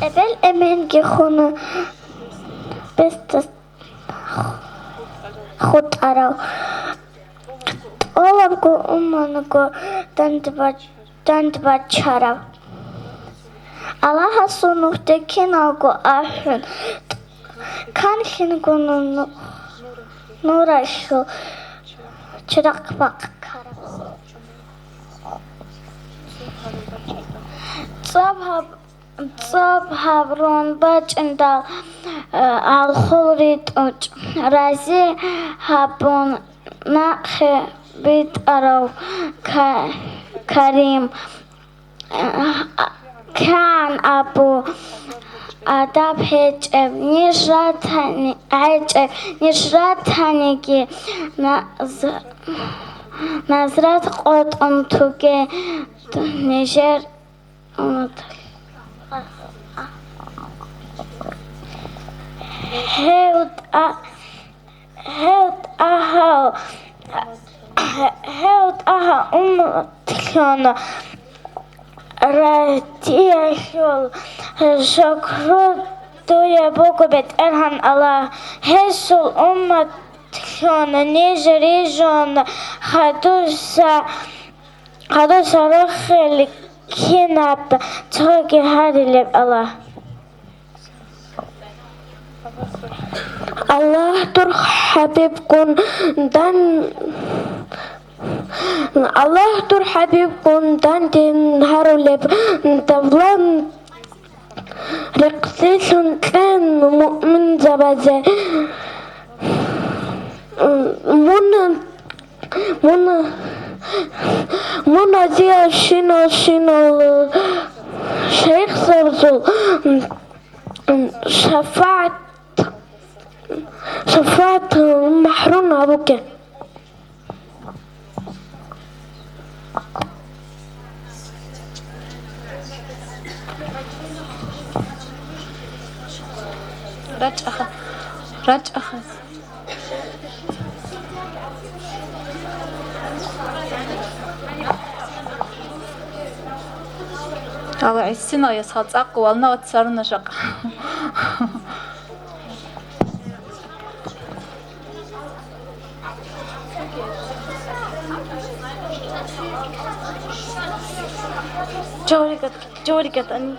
أبل أمين جخونا بس خود أراو أولكو أمانكو دند بچراو الله سونو تكيناكو أحن كان خنقو نوراشو چراغ بقرا صاب هابرون باج اندال الخوريت اوج رازي هابون ناخ بيت اراو كريم كان ابو آداب هیچ نشراتانی که نظرت قد اون تو که نجر هود آها تلون راتيشول شكر دويا بوكو بيت إرهان الله هسول أمة كون نيجريجون خدوسا رخل كيناب توكي هاري لب الله الله ترخ حبيبكم دان الله تر حبيبكم دانتين هارولب تبلان رقصيسون كان مؤمن زبازة منا زيا شنو شيخ زرزو شفاعت محرون أبوك راج أخذ الله عسنا يسخط أقوى والنا وتصارنا شق جوريكت أني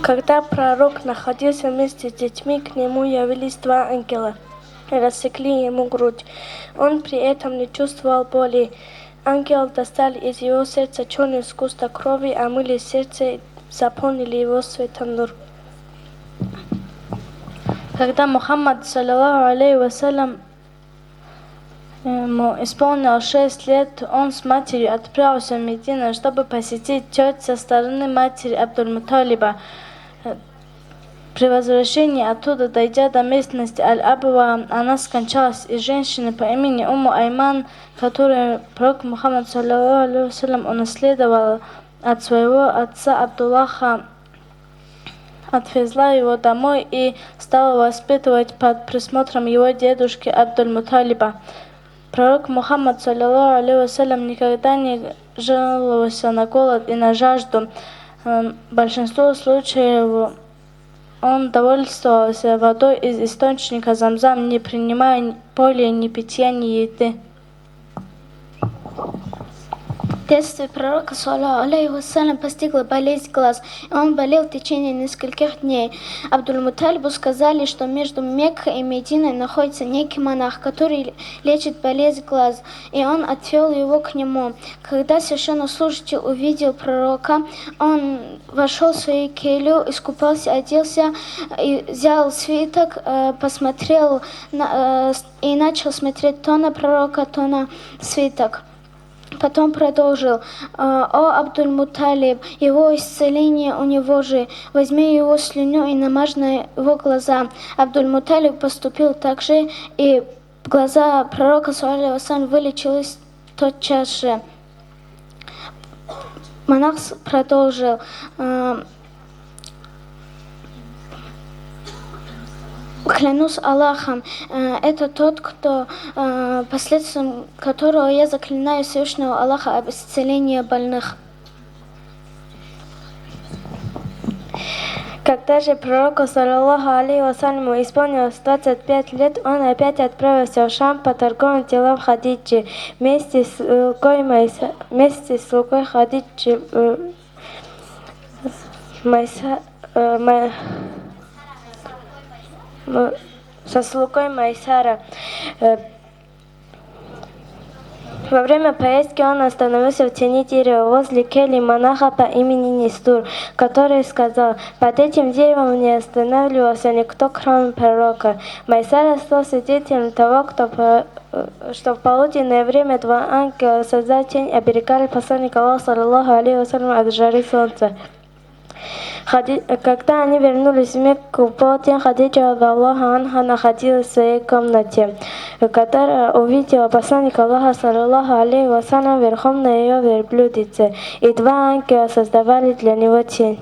Когда пророк находился вместе с детьми, к нему явились два ангела и рассекли ему грудь. Он при этом не чувствовал боли. Ангел достал из его сердца черный сгусток крови, омыли сердце и заполнили его светом нур. Когда Мухаммад, саллаллаху алейхи вассалям, ему исполнил 6 лет, он с матерью отправился в Медину, чтобы посетить теть со стороны матери Абдуль-Муталиба. При возвращении оттуда, дойдя до местности Аль-Абва, она скончалась, и женщина по имени Умму Айман, которую пророк Мухаммад саллаллаху алейхи вассалям унаследовал от своего отца Абдуллаха отвезла его домой и стала воспитывать под присмотром его дедушки Абдуль-Муталиба. Пророк Мухаммад, саллиллаху алейхи вассалям, никогда не жаловался на голод и на жажду. Большинство случаев он довольствовался водой из источника Замзам, не принимая более ни питья, ни еды. В детстве пророка, саллаллаху алейхи вассалям, постигла болезнь глаз, и он болел в течение нескольких дней. Абдуль-Муталибу сказали, что между Меккой и Мединой находится некий монах, который лечит болезнь глаз, и он отвел его к нему. Когда священнослужитель увидел пророка, он вошел в свою келью, искупался, оделся, и взял свиток, посмотрел и начал смотреть то на пророка, то на свиток. Потом продолжил: «О Абдуль-Муталиб, его исцеление у него же, возьми его слюню и намажь на его глаза». Абдуль-Муталиб поступил так же, и глаза пророка, саллаллаху алейхи вассалям, вылечились тотчас же. Монах продолжил: «Клянусь Аллахом, это тот, кто, последствием которого я заклинаю Всевышнего Аллаха об исцелении больных». Когда же пророку, саллаллаху алейхи вассаляму, исполнилось 25 лет, он опять отправился в Шам по торговым делам Хадиджи вместе с слугой Хадиджи со слугой Майсара. Во время поездки он остановился в тени дерева возле кельи монаха по имени Нистур, который сказал: «Под этим деревом не останавливался никто, кроме пророка». Майсар стал свидетелем того, что в полуденное время два ангела, создав тень, оберегали посланника Аллаха, саллаллаху алейхи вассалям, от жары солнца. Когда они вернулись в Мекку в полдень, Хадиджа радиаллаху анха находилась в своей комнате, которая увидела посланника Аллаха, саллаллаху алейхи вассалям, верхом на ее верблюдице, и два ангела создавали для него тень.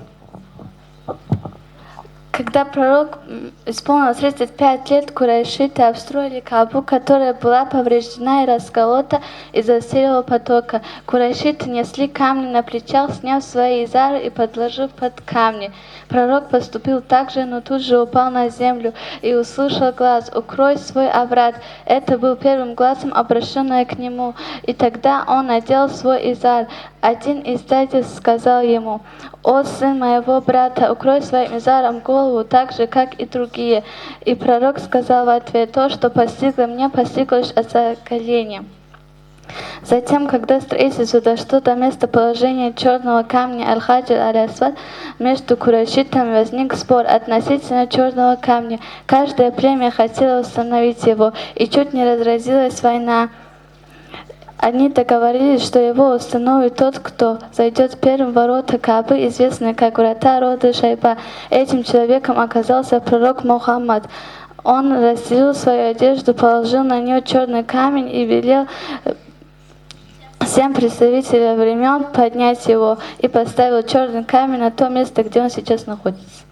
Когда пророк исполнилось 35 лет, курайшиты обстроили Каабу, которая была повреждена и расколота из-за сильного потока. Курайшиты несли камни на плечах, сняв свои изары и подложив под камни. Пророк поступил так же, но тут же упал на землю и услышал глаз: «Укрой свой аврат». Это был первым глазом, обращенным к нему, и тогда он надел свой изар. Один из братьев сказал ему: «О, сын моего брата, укрой своим изаром голову так же, как и другие». И пророк сказал в ответ: «То, что постигло меня, постигло лишь от закаления». Затем, когда строительство дошло до местоположения черного камня Аль-Хаджар Аль-Асвад, между курайшитами возник спор относительно черного камня. Каждое племя хотело установить его, и чуть не разразилась война. Они договорились, что его установит тот, кто зайдет первым в ворота Каабы, известные как врата рода Шайба. Этим человеком оказался пророк Мухаммад. Он расстелил свою одежду, положил на нее черный камень и велел всем представителям времен поднять его, и поставил черный камень на то место, где он сейчас находится.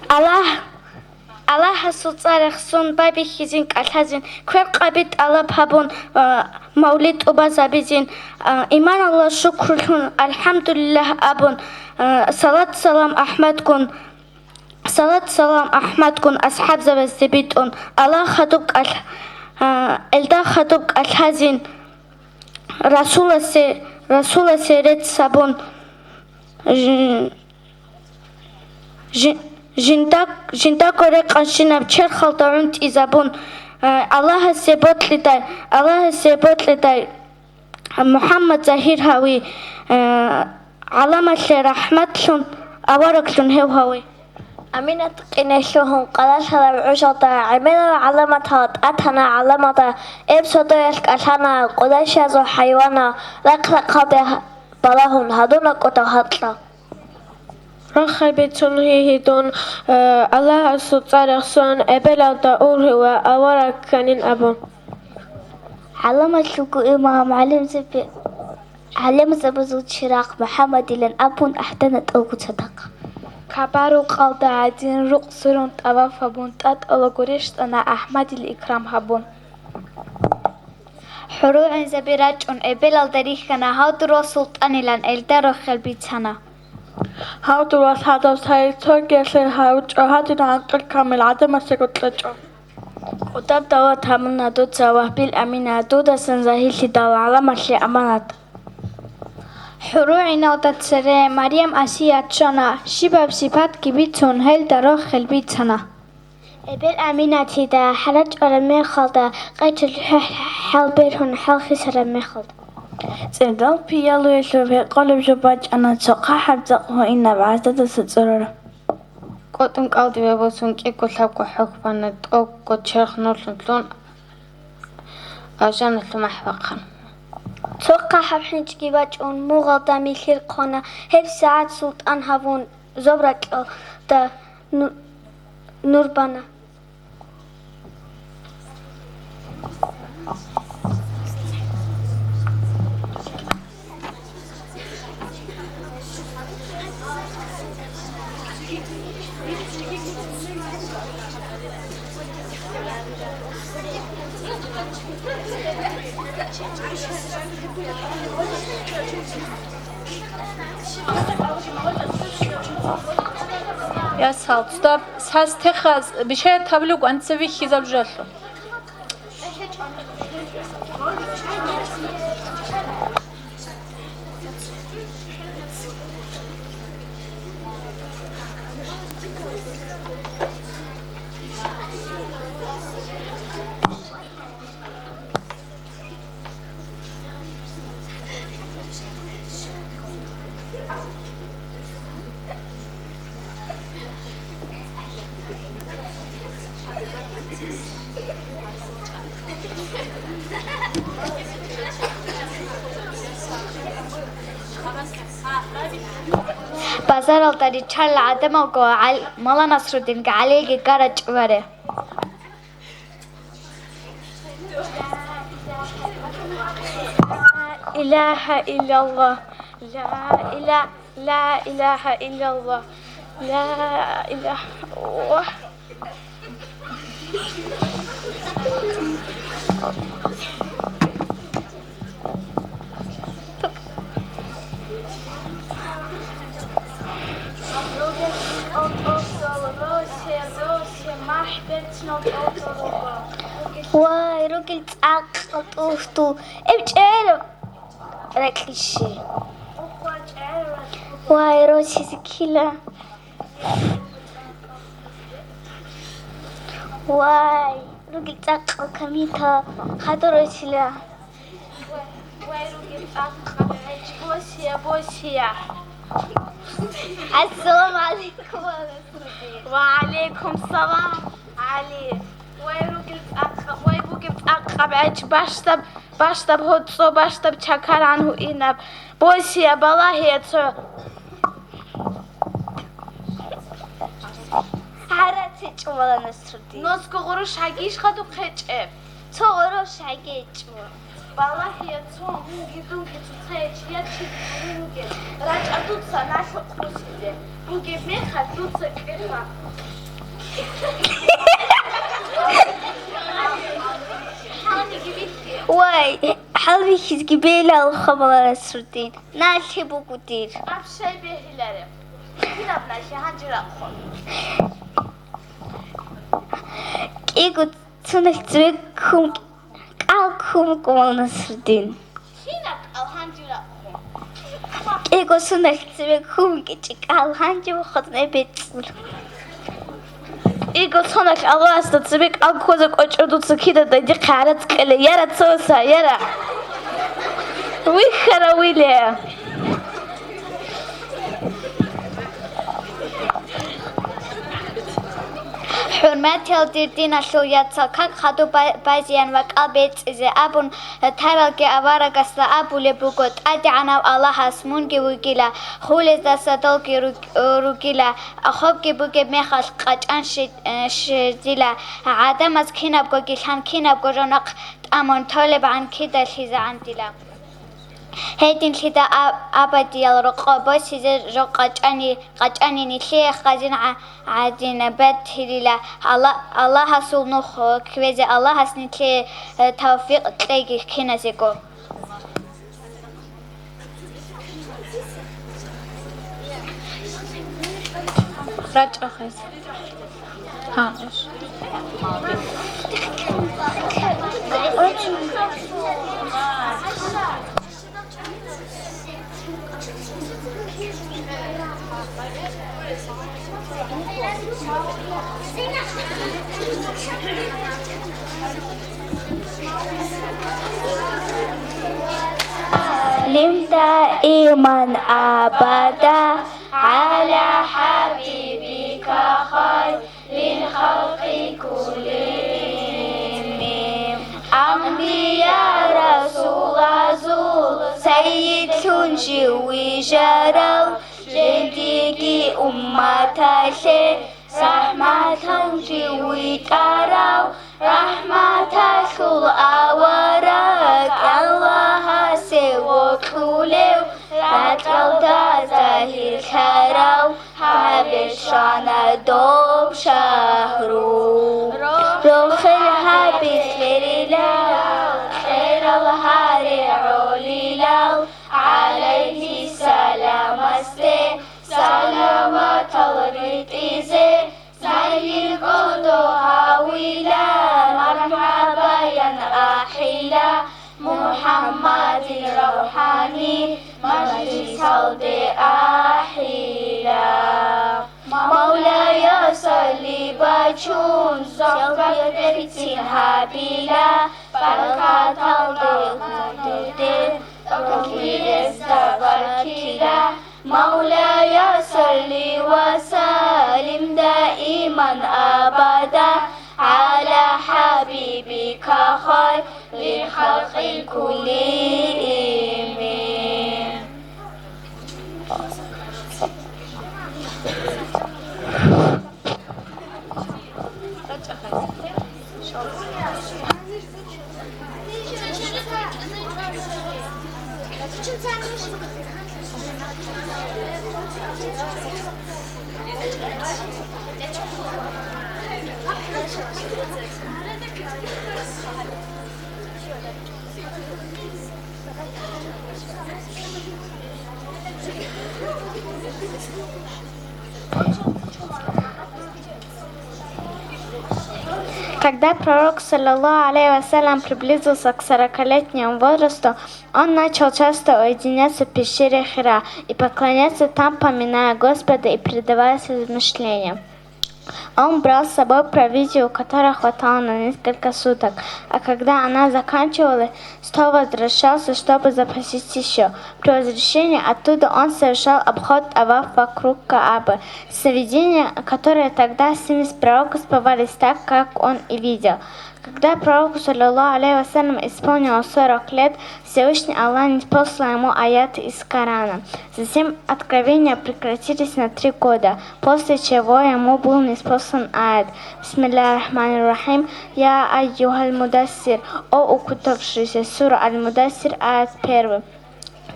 Allah სუწარეხსუნ ბაბიხიზინ კალხაზინ ქვენ ყაბით ალაფაბუნ მავლით უბაზაბიზინ იმან ალლა შუქრუნ ალჰამდულილlah აბუნ салат салам аҳмад кун асҳаб завазибитун алла хатуб кал элда хатуб калхазин расула серет сабун жинда коре қаншинаб чер халтарун тизабун аллаҳ себотлидай муҳаммад заҳир ҳави аламатле раҳматлун авараклун ҳевҳави أمينة قنيشهم قلاشها بعشرة عملوا علامتها أتنا علامتها إبسطوا يسكتنا قلاشها زو حيوانا لقلق هذا بلاهم هدونا قطعتلا رخبتون هيدون الله سوتسارخسون أبلادا أورهوا أورا كانين أبون علامة لكو إمام علم زبزو شراق محمد لن أبون أحدنت أوكو صدق كبارو قلدا عدين رقصرون توافبون تات ألغوريشت أنا أحمد الإكرام هبون حروع زبيراجون إبلال دريخنا هاو درو سلطاني لن إلدارو خلبيتنا هاو دروس هادوس هاي توقيسي هاوج هادنا عنقل كامل عدم السيقوتلجو قطاب دوات همنا دود زواه بالأمينة دودا سنزاهيلي داو علامة أمانات حروعنا وتتسري مريم أسيات شنا شباب سبات كبيتون هل دارو خلبيتنا بالأمينة تدا حرج أرمي خلدا قيت حال بيرهن حال خسر أرمي خلدا زدال بيالو يشوفي قلب جباج أنا تسقى حبزقه إنا بعزة ستزرر قطن قلدي ببوسون كيكو سابقو حكبانا توقو تشيخ نورلون أجان محفقا توقع حبحن تجيباج أون مغلطة ميخير قونا هب ساعات سلطان هافون زبرك دا نوربانا يا سالت ستوب ساس تخاز بشيء تابلوك أنت سوي خيزاب جالو بازار الطريق شال عدم وقال مالا نصر الدين قالي قارج وره لا إله إلا الله لا إله إلا الله لا إله الله واي راجل تعقد أختو ابجعله ركلشي واي روسي سكيلة واي راجل تعقد كميتها هذا روسي لا واي راجل تعقد بوسيا السلام عليكم وعليكم السلام علي واي روجل أقرب عج باشتب هدسو باشتب شكر عنه إنب بوسيا بالله تو حرتش ولا نسردي نسكو غروش حقيش خدو قيتشف تو غروش حقيش Балахия цон гидунги цуцеч ячи гунге рач адутса нашу крусиде гунге меха дутса кеха واي حلبي جبيلة الخبر السردين ناشي بوكودير ابشي بهلاري كنا بناشي هنجرا خون كيكو تونك تريكم كالكم كمان السردين كنا الهنجرا خون كيكو تونك تريكم كيك الهنجي وخدنا بيتسول إيجو صنعك الله استتبك أنقذك أجردو تكيدا دايدي قارتك إلي يرى توسا يرى ويخرا ويلي حرمتي الدين شوية كان خدو بايزيان وقابت إذا أبون تارلك أبارك أسلا أبو لبوكوت أدي عنا الله اسمونك وكيلا خولي زاسدولك روكيلا أخوك بوكي ميخاش قاچان شديلا عدم از كيناب قوكيشان كيناب قرونق أمون طالب عن كيدا شيزا عن ديلا هيدين كده أبدي الرقابة سيزر رقاچاني نشيخ غازين عادين بات هليلا الله سولنوخ كويزي الله سنتي توفيق تلاقي كينا سيكو راج أخذ ها إيش سلم دائما أبدا على حبيبك خير للخلق كلهم أنبياء رسول سيد تنجوي جرو جديد أمة شيء رحمة تنجوي ترو رحمة كل أورك الله سوى كله لا تلدا زهير كرو حبشانا دوب شهرو روح الحبيب لله خير الهاري عليلا عليه السلام استي سلامة الرئيسي سيد قدو هاويلا مرحبا يا أحيلا محمد الروحاني مجلس صلدي أحيلا مولاي صلي بچون زغبت بيتين هابيلا بركات الدهود تكبير استغفركيلا مولاي صلي وسلم دائما أبدا على حبيبك خير للخلق كلهم Когда пророк, саллаллаху алейхи вассалям, приблизился к 40-летнему возрасту, он начал часто уединяться в пещере Хира и поклоняться там, поминая Господа и предаваясь размышлениям. Он брал с собой провизию, которая хватала на несколько суток, а когда она заканчивалась, снова возвращался, чтобы запастись еще. При возвращении оттуда он совершал обход Аваф вокруг Каабы. Сновидения, которые тогда снились пророку, сбывались так, как он и видел. Когда пророку, саллиллаху алейхи вассалям, исполнилось 40 лет, Всевышний Аллах ниспослал ему аяты из Корана. Затем откровения прекратились на 3 года, после чего ему был ниспослан аят «Бисмилля рахмани рахим, я айюхаль мудассир, о укутавшийся». Сура Аль-Мудассир, аят 1.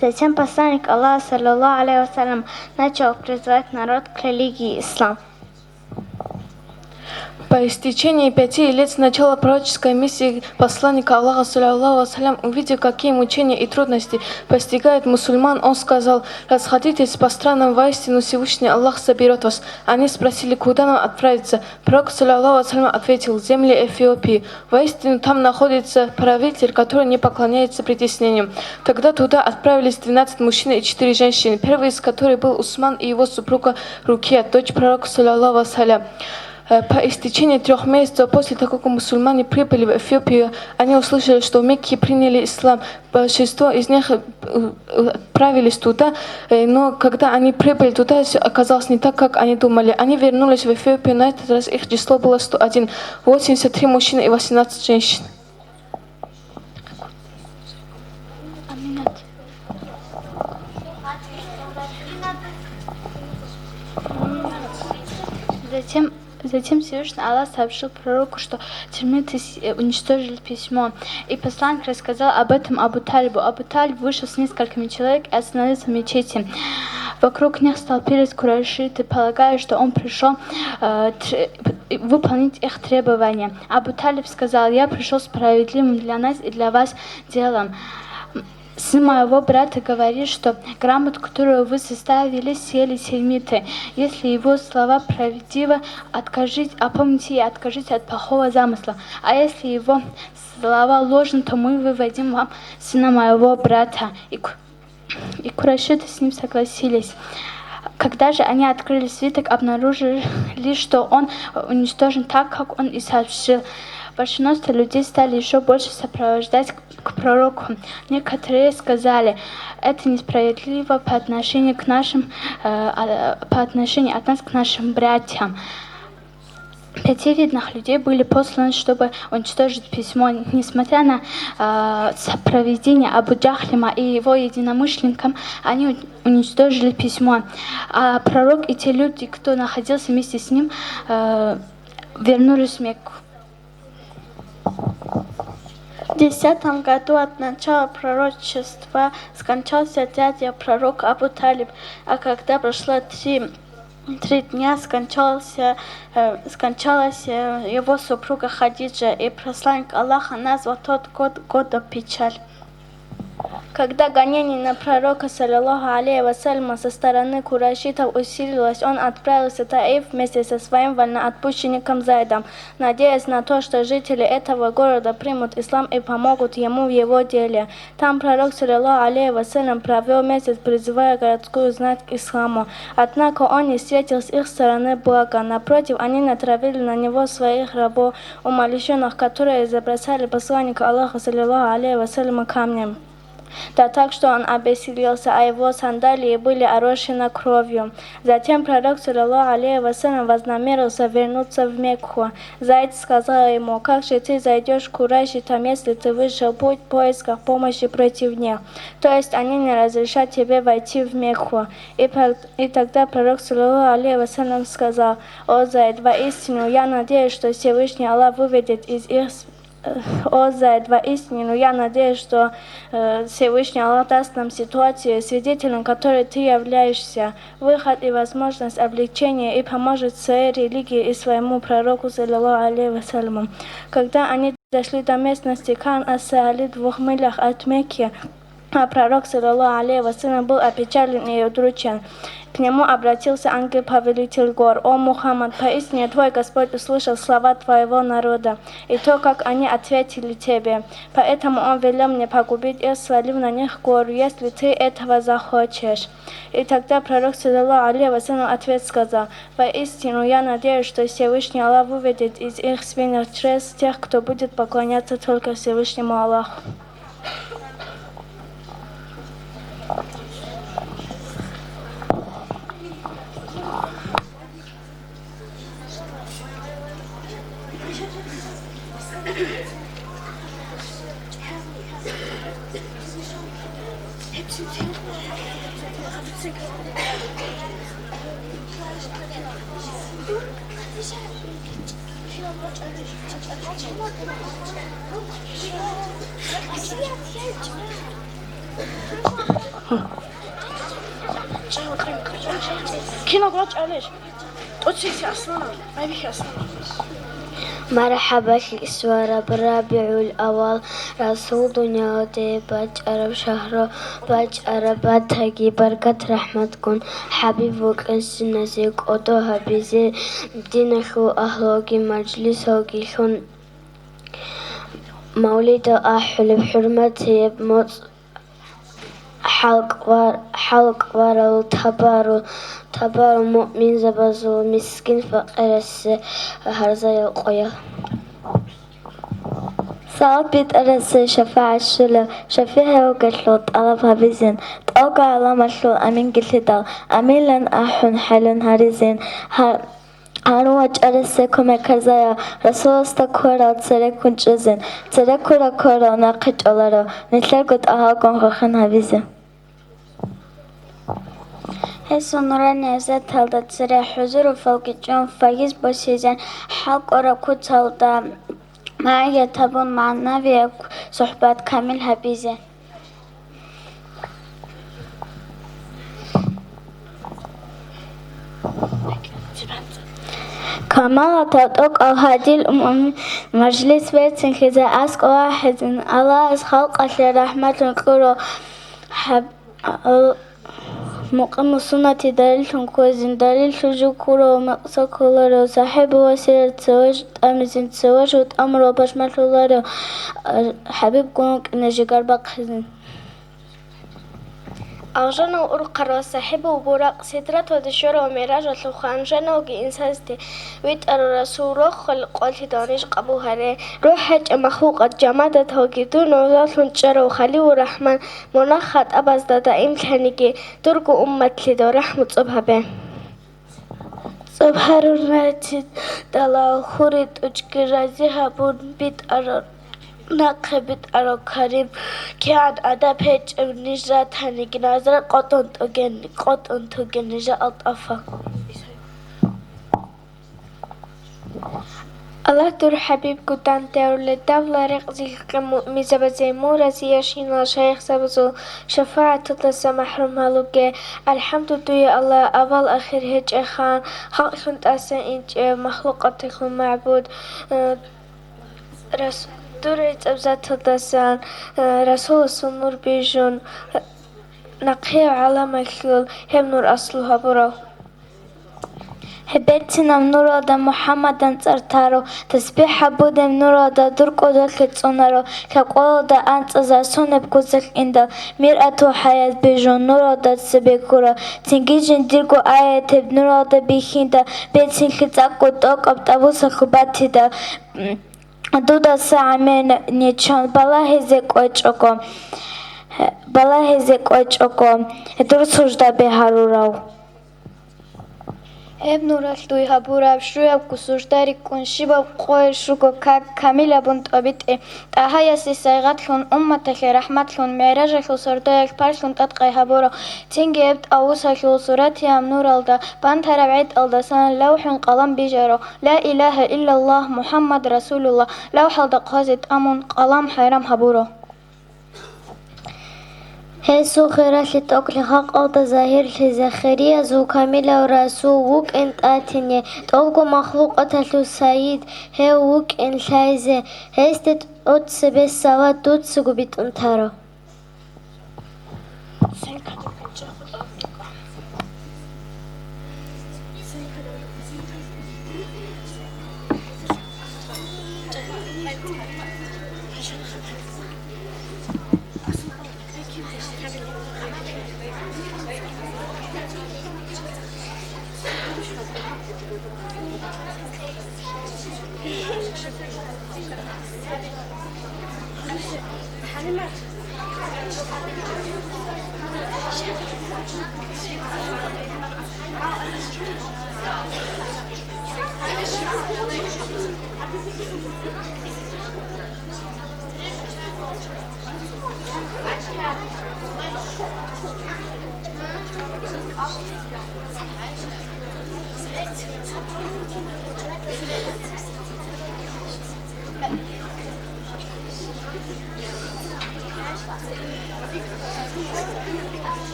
Затем посланник Аллаха, саллиллаху алейхи вассалям, начал призывать народ к религии ислам. По истечении 5 лет с начала пророческой миссии посланника Аллаха, саллиллаху алейхи, увидев, какие мучения и трудности постигают мусульман, он сказал: «Расходитесь по странам, воистину Всевышний Аллах соберет вас». Они спросили: «Куда нам отправиться?» Пророк, саллиллаху алейхи, ответил: «Земли Эфиопии. Воистину там находится правитель, который не поклоняется притеснениям». Тогда туда отправились 12 мужчин и 4 женщины, первый из которых был Усман и его супруга Рукия, дочь пророка, саллиллаху алейхи. По истечении 3 месяцев после того, как мусульмане прибыли в Эфиопию, они услышали, что в Мекке приняли ислам. Большинство из них отправились туда, но когда они прибыли туда, все оказалось не так, как они думали. Они вернулись в Эфиопию, на этот раз их число было 101, 83 мужчины и 18 женщин. Затем Всевышний Аллах сообщил пророку, что термиты уничтожили письмо. И посланник рассказал об этом Абу Талибу. Абу Талиб вышел с несколькими человек и остановился в мечети. Вокруг них столпились курайшиты, полагая, что он пришел выполнить их требования. Абу Талиб сказал: «Я пришел справедливым для нас и для вас делом. Сын моего брата говорит, что грамоту, которую вы составили, съели термиты. Если его слова правдивы, опомните и откажите от плохого замысла. А если его слова ложны, то мы выводим вам сына моего брата». И курайшиты с ним согласились. Когда же они открыли свиток, обнаружили, что он уничтожен так, как он и сообщил. Большинство людей стали еще больше сопровождать к пророку. Некоторые сказали: «Это несправедливо по отношению от нас к нашим братьям». 5 видных людей были посланы, чтобы уничтожить письмо. Несмотря на проведение Абу Джахлима и его единомышленникам, они уничтожили письмо. А пророк и те люди, кто находился вместе с ним, вернулись в Мекку. В 10 году от начала пророчества скончался дядя пророка Абу Талиб, а когда прошло 3 дня, скончалась его супруга Хадиджа, и посланник Аллаха назвал тот год годом печаль. Когда гонение на пророка, саллиллаху алейхи вассалям, со стороны курайшитов усилилось, он отправился в Таиф вместе со своим вольноотпущенником Зайдом, надеясь на то, что жители этого города примут ислам и помогут ему в его деле. Там пророк, саллиллаху алейхи вассалям, провел месяц, призывая городскую знать к исламу. Однако он не встретил с их стороны блага. Напротив, они натравили на него своих рабов, умалишенных, которые забросали посланника Аллаха, саллиллаху алейхи вассалям, камнем. Да так, что он обессилился, а его сандалии были орошены кровью. Затем пророк, саллиллаху алейхи вассалям, вознамерился вернуться в Мекку. Зайд сказал ему: «Как же ты зайдешь к курайшитам, если ты вышел путь в поисках помощи против них? То есть они не разрешат тебе войти в Мекку». И тогда пророк, саллиллаху алейхи вассалям, сказал: «О Зайд, воистину я надеюсь, что Всевышний Аллах выведет из их О Зайд, воистину я надеюсь, что Всевышний Аллах даст нам ситуацию, свидетелем которой ты являешься, выход и возможность облегчения, и поможет своей религии и своему пророку, саллиллаху алейхи вассалям». Когда они дошли до местности Кан-ас-Саали, 2 милях от Мекки, а пророк, саллиллаху алейхи вассалям, был опечален и удручен. К нему обратился ангел-повелитель гор: «О Мухаммад, поистине твой Господь услышал слова твоего народа и то, как они ответили тебе. Поэтому он велел мне погубить их, свалив на них гору, если ты этого захочешь». И тогда пророк, саллиллаху алейхи вассалям, ответ сказал: «Воистину я надеюсь, что Всевышний Аллах выведет из их свиных чресл тех, кто будет поклоняться только Всевышнему Аллаху». مرحبا الإسوارة بالرابع الأول رسول دنيا دي باج عرب شهر باج عربات هاجي بركة رحمتكم حبيبك السنسيك أدوها بزي دينخو أهلوكي مجلس هوكي شون مولد أحل بحرمته بموت حلق ورا تبار مؤمن زبزو مسكين فقير هرزا القيا صعب بيتأرس شفاعة الشلة شفيها وقتلو طلبها بزين توقع على مشلو أمين قلتدال أمين لن أحن حلن هارزين هنوج أرسكم كرزايا رسول استكورا تسركون جزين تسركورا كورا ناقج أولارو نتلقت أهاكم خخن هبزين هسه نوراني أزاد هالدا تسرع حضور فوق جون فايز بسيزان حلق ورا كوت هالدا معي تابون مع النبي صحبات كامل هبيزين كما تطوق أو هذه الأمم مجلس بيتن كذا أسك واحد الله خلق رحمة كرو حب مقام السنة دليل كوزين دليل شجو كرو مقصى كلارو صاحب وسيلة زواج أمزين زواج وتأمر بشمل الله حبيب كونك نجي قربك خزين أغجنا وأرقر صاحب وبراق سدرة ودشور ومراج وثلخان جنا وجي إنساستي ويت الرسول خلق قلت دانش قبو هره روحك مخلوقة جمادة هوجدون وذات جرا وخلي ورحمن منخت أبز دائم كهنيجي ترجو أمة لدا رحمة صبها به صبها رناتي دلا خورد أجكرازها بود بيت أرر ناقبت أرو كريم كان أدب هيج نجرات هنيك نظر قطن توجن نجا أطفا الله دور حبيب كتان تاول الدولة رقزي كمؤمن زبزي مورزي شينا شيخ زبزو شفاعة تطلع محروم هلوكي الحمد لله الله أول أخير هيج أخان خلق خنت أسا إنج مخلوقاتك معبود رسول دورت أبزات الدسان رسول السنور بيجون نقيه على مكيول هم نور أصلها برو هبتنا منور دا محمد ترتارو تسبيح بودم نور دا دركو دلك تصنرو كقول دا أنت زاسون بكوزك إندا مرأة حياة بيجون نور دا تسبيكورا تنجيجن ديركو آية بنور دا بيخين دا بيتين كتاكو دوك أبتابو سخباتي دا دودا سامن نيچون بالا هزك وچوكو درسوجدا بهاروراو ابن رشدوي هبورا شروع كسوجداري كونشيبا قوي شوكو كاميلا بنت أبيت تهايا سيسايغات لون أمتك رحمت لون معراج لسردايك باش لون تتقي هبورا تنجي ابت أوسا لسوراتي نور الدا بانت ربعيت الدسان لوح قلم بجارو لا إله إلا الله محمد رسول الله لوح الدقازت أمون قلم حرام هبورا هسو خيرات لتوكل حق أو تظاهر لزخرية زو كاملة ورسو وك انت آتني تولكو مخلوقة لسايد هي وك انت لايزة هستت أتس بسوا توتسو بيت انتارو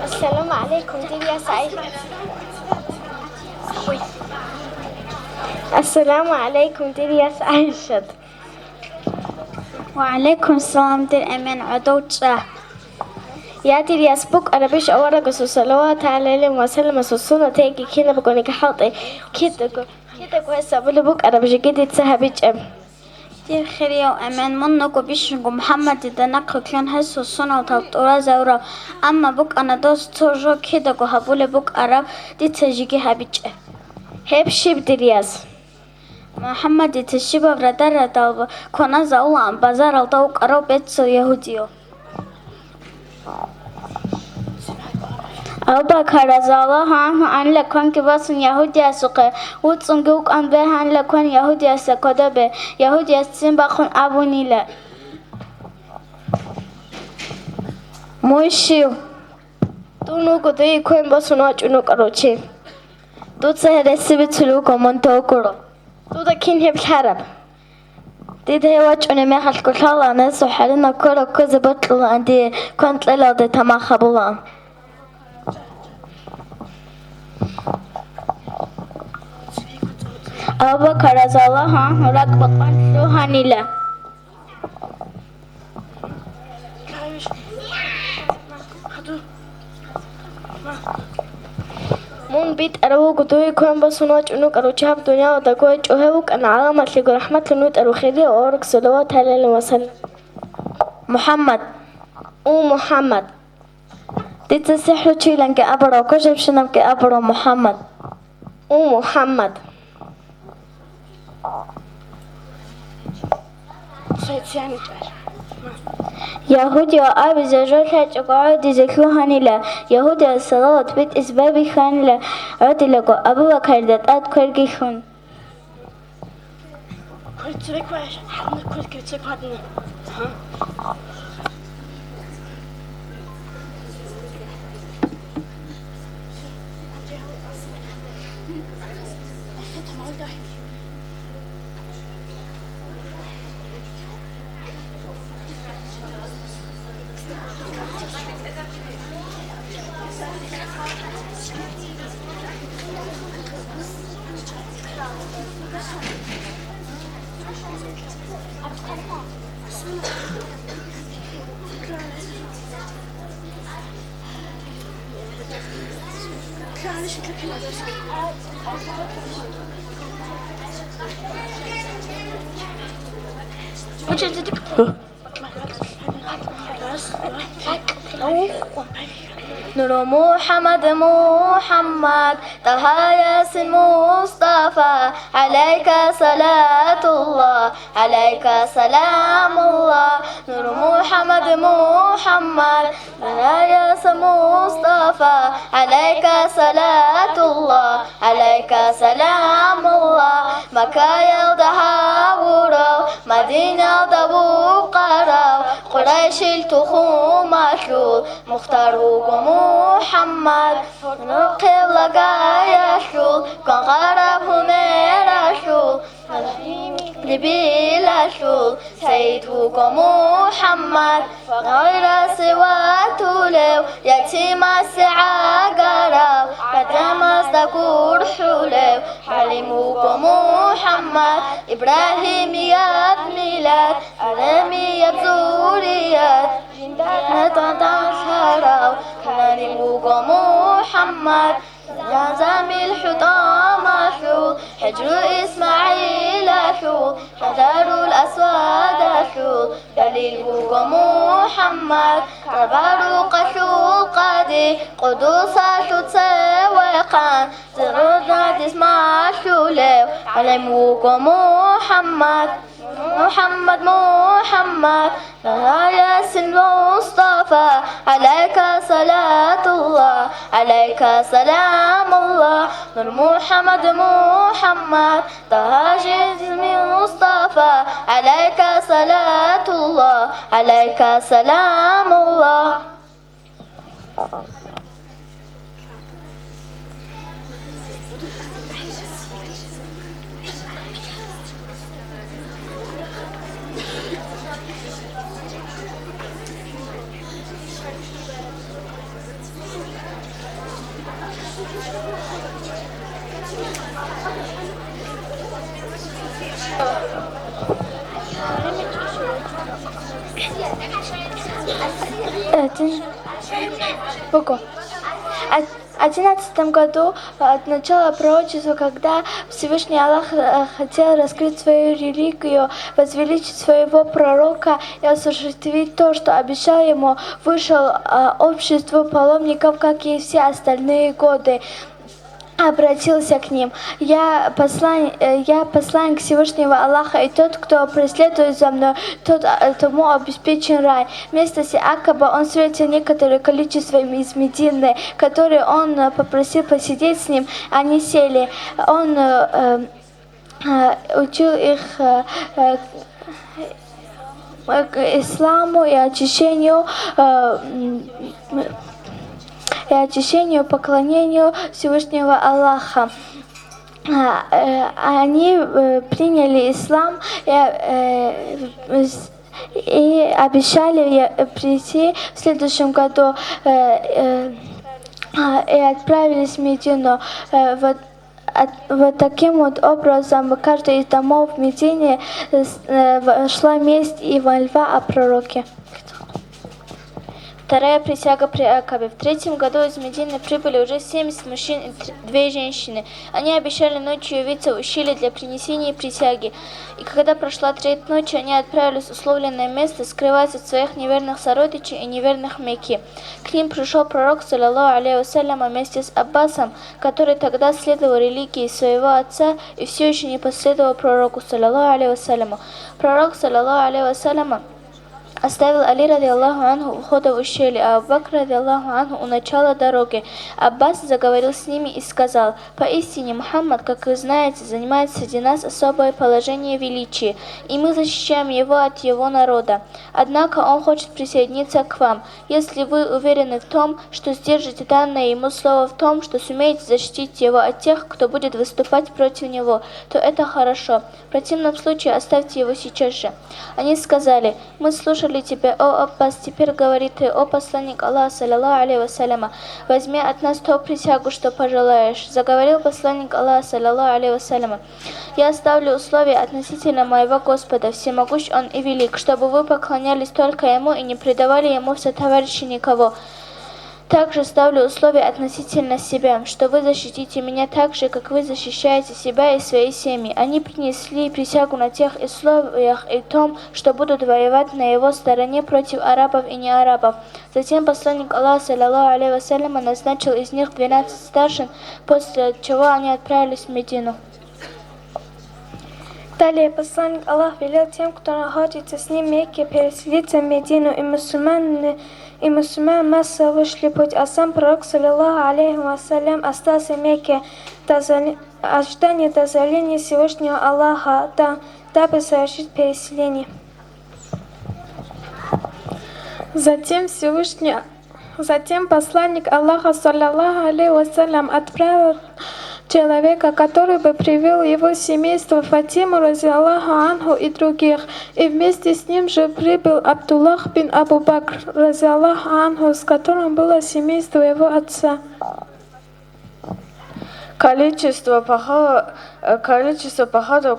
السلام عليكم دي يا سعيد. السلام عليكم دي يا سعيد. وعليكم السلام دير أمان عدوجة. يا دي يا سبوك أنا بيش أورق صلوات عليه وسلم سنة تيجي كنا بقولي كحاطي كده كويسة بقول بوك أنا بيش جدي تسهبيج دير خيرية وأمان منك وبيشنقو محمد دناق كلون هسو السنة وتلطورة زورة أما بوك أنا دوست ترجو كده هبولي بوك أراب دي تجيجي هبيج هيب شيب درياس محمد تشيبه بردر دالب كنا زاولا عن بازار الطوق أرو بيتسو يهوديو أبو بكر رضي الله عنه أن لكون كباس يهودي سقى وتصنقوك أن به أن لكون يهودي سكدب يهودي سنبخون أبو نيلا موشيو تونو كتير كون بسناج إنو كروتشي تو تسهل بتلو كمان توكرو تو تكين هي بالحرب دي واج أنا ما خلك كل الله ناس وحالنا كل كذا بطل عندي كنت لا ده تما خبولان أبو بكر رضي الله عنه ركب قتل هنيلا مون بيت أروه كتوي كون بسناج إنو كروتشي الدنيا وتكوي جوهوك أن علامة لقى رحمة لنوت أروخيلي وأورك صلوات هلال وسلم محمد محمد دي تسحلو تشيلن كأبرو كشف شنم كأبرو محمد محمد يهودي وأبي زجاج هتقعد ذكره هنيلا يهودي الصلاة بيت إسبابي خانلا عد لقو أبو بكر دات كرجي خون نور محمد طه ياسين مصطفى عليك صلاة الله عليك سلام الله نور محمد طه ياسين مصطفى عليك صلاة الله عليك سلام الله مكة يلدها ورو مدينة دبو قرو قريش التخوم مشلول مختاروك محمد نقل لقايا كان غربهم رشول لبيل شول سيدك محمد غير سوى تولو يتيم السعى قرب قدم استكور حولو حلمك محمد إبراهيم يا ميلاد عالمي يا بزوريات نتشهر كلمك محمد لازم الحطام شو حجر إسماعيل شو حجر الأسود شو دليلك محمد تبارك شو قدي قدوس شو تسوى وقان زرودنا تسمع شولي علموك محمد محمد محمد يا المصطفى عليك صلاة الله عليك سلام الله نور محمد محمد طه المصطفى عليك صلاة الله عليك سلام الله. В 11 году от начала пророчества, когда Всевышний Аллах хотел раскрыть свою религию, возвеличить своего пророка и осуществить то, что обещал ему, вышел общество паломников, как и все остальные годы. Обратился к ним: я посланник Всевышнего Аллаха, и тот, кто преследует за мной, тому обеспечен рай. Вместо Сиакаба он встретил некоторое количество из Медины, которые он попросил посидеть с ним, они сели. Он учил их исламу и очищению, поклонению Всевышнего Аллаха. Они приняли ислам и обещали прийти в следующем году и отправились в Медину. Вот таким вот образом в каждый из домов в Медине шла месть и мольба о пророке. Вторая присяга при Акабе. В 3-м году из Медины прибыли уже 70 мужчин и 2 женщины. Они обещали ночью явиться в ущелье для принесения присяги. И когда прошла 3-я ночь, они отправились в условленное место скрывать от своих неверных сородичей и неверных Мекки. К ним пришел пророк, саллаллаху алейхи вассалям, вместе с Аббасом, который тогда следовал религии своего отца и все еще не последовал пророку, саллаллаху алейхи вассаляму. Пророк, саллаллаху алейхи вассалям, оставил Али радиаллаху анху у входа в ущелье, а Абу Бакр радиаллаху анху у начала дороги. Аббас заговорил с ними и сказал: «Поистине Мухаммад, как вы знаете, занимает среди нас особое положение величия, и мы защищаем его от его народа. Однако он хочет присоединиться к вам. Если вы уверены в том, что сдержите данное ему слово в том, что сумеете защитить его от тех, кто будет выступать против него, то это хорошо. В противном случае оставьте его сейчас же». Они сказали: «Мы слушали тебя, о Аббас, теперь говори ты, о посланник Аллаха, саллаллаху алейхи вассаляма, возьми от нас ту присягу, что пожелаешь». Заговорил посланник Аллаха, саллаллаху алейхи вассаляма: «Я ставлю условия относительно моего Господа, всемогущ Он и велик, чтобы вы поклонялись только Ему и не предавали Ему в сотоварищи никого. Также ставлю условия относительно себя, что вы защитите меня так же, как вы защищаете себя и свои семьи». Они принесли присягу на тех условиях и том, что будут воевать на его стороне против арабов и неарабов. Затем посланник Аллаха, саллаллаху алейхи вассаляма, назначил из них 12 старшин, после чего они отправились в Медину. Далее посланник Аллах велел тем, кто находится с ним в Мекке, переселиться в Медину, и мусульмане массово вышли в путь, а сам пророк, саллаллаху алейхи вассалям, остался в Мекке в ожидании дозволения Всевышнего Аллаха, дабы совершить переселение. Затем посланник Аллаха, саллаллаху алейхи вассалям, отправил человека, который бы привел его семейство, Фатиму разиаллаху анху и других, и вместе с ним же прибыл Абдуллах бин Абу Бакр разиаллаху анху, с которым было семейство его отца. Количество походов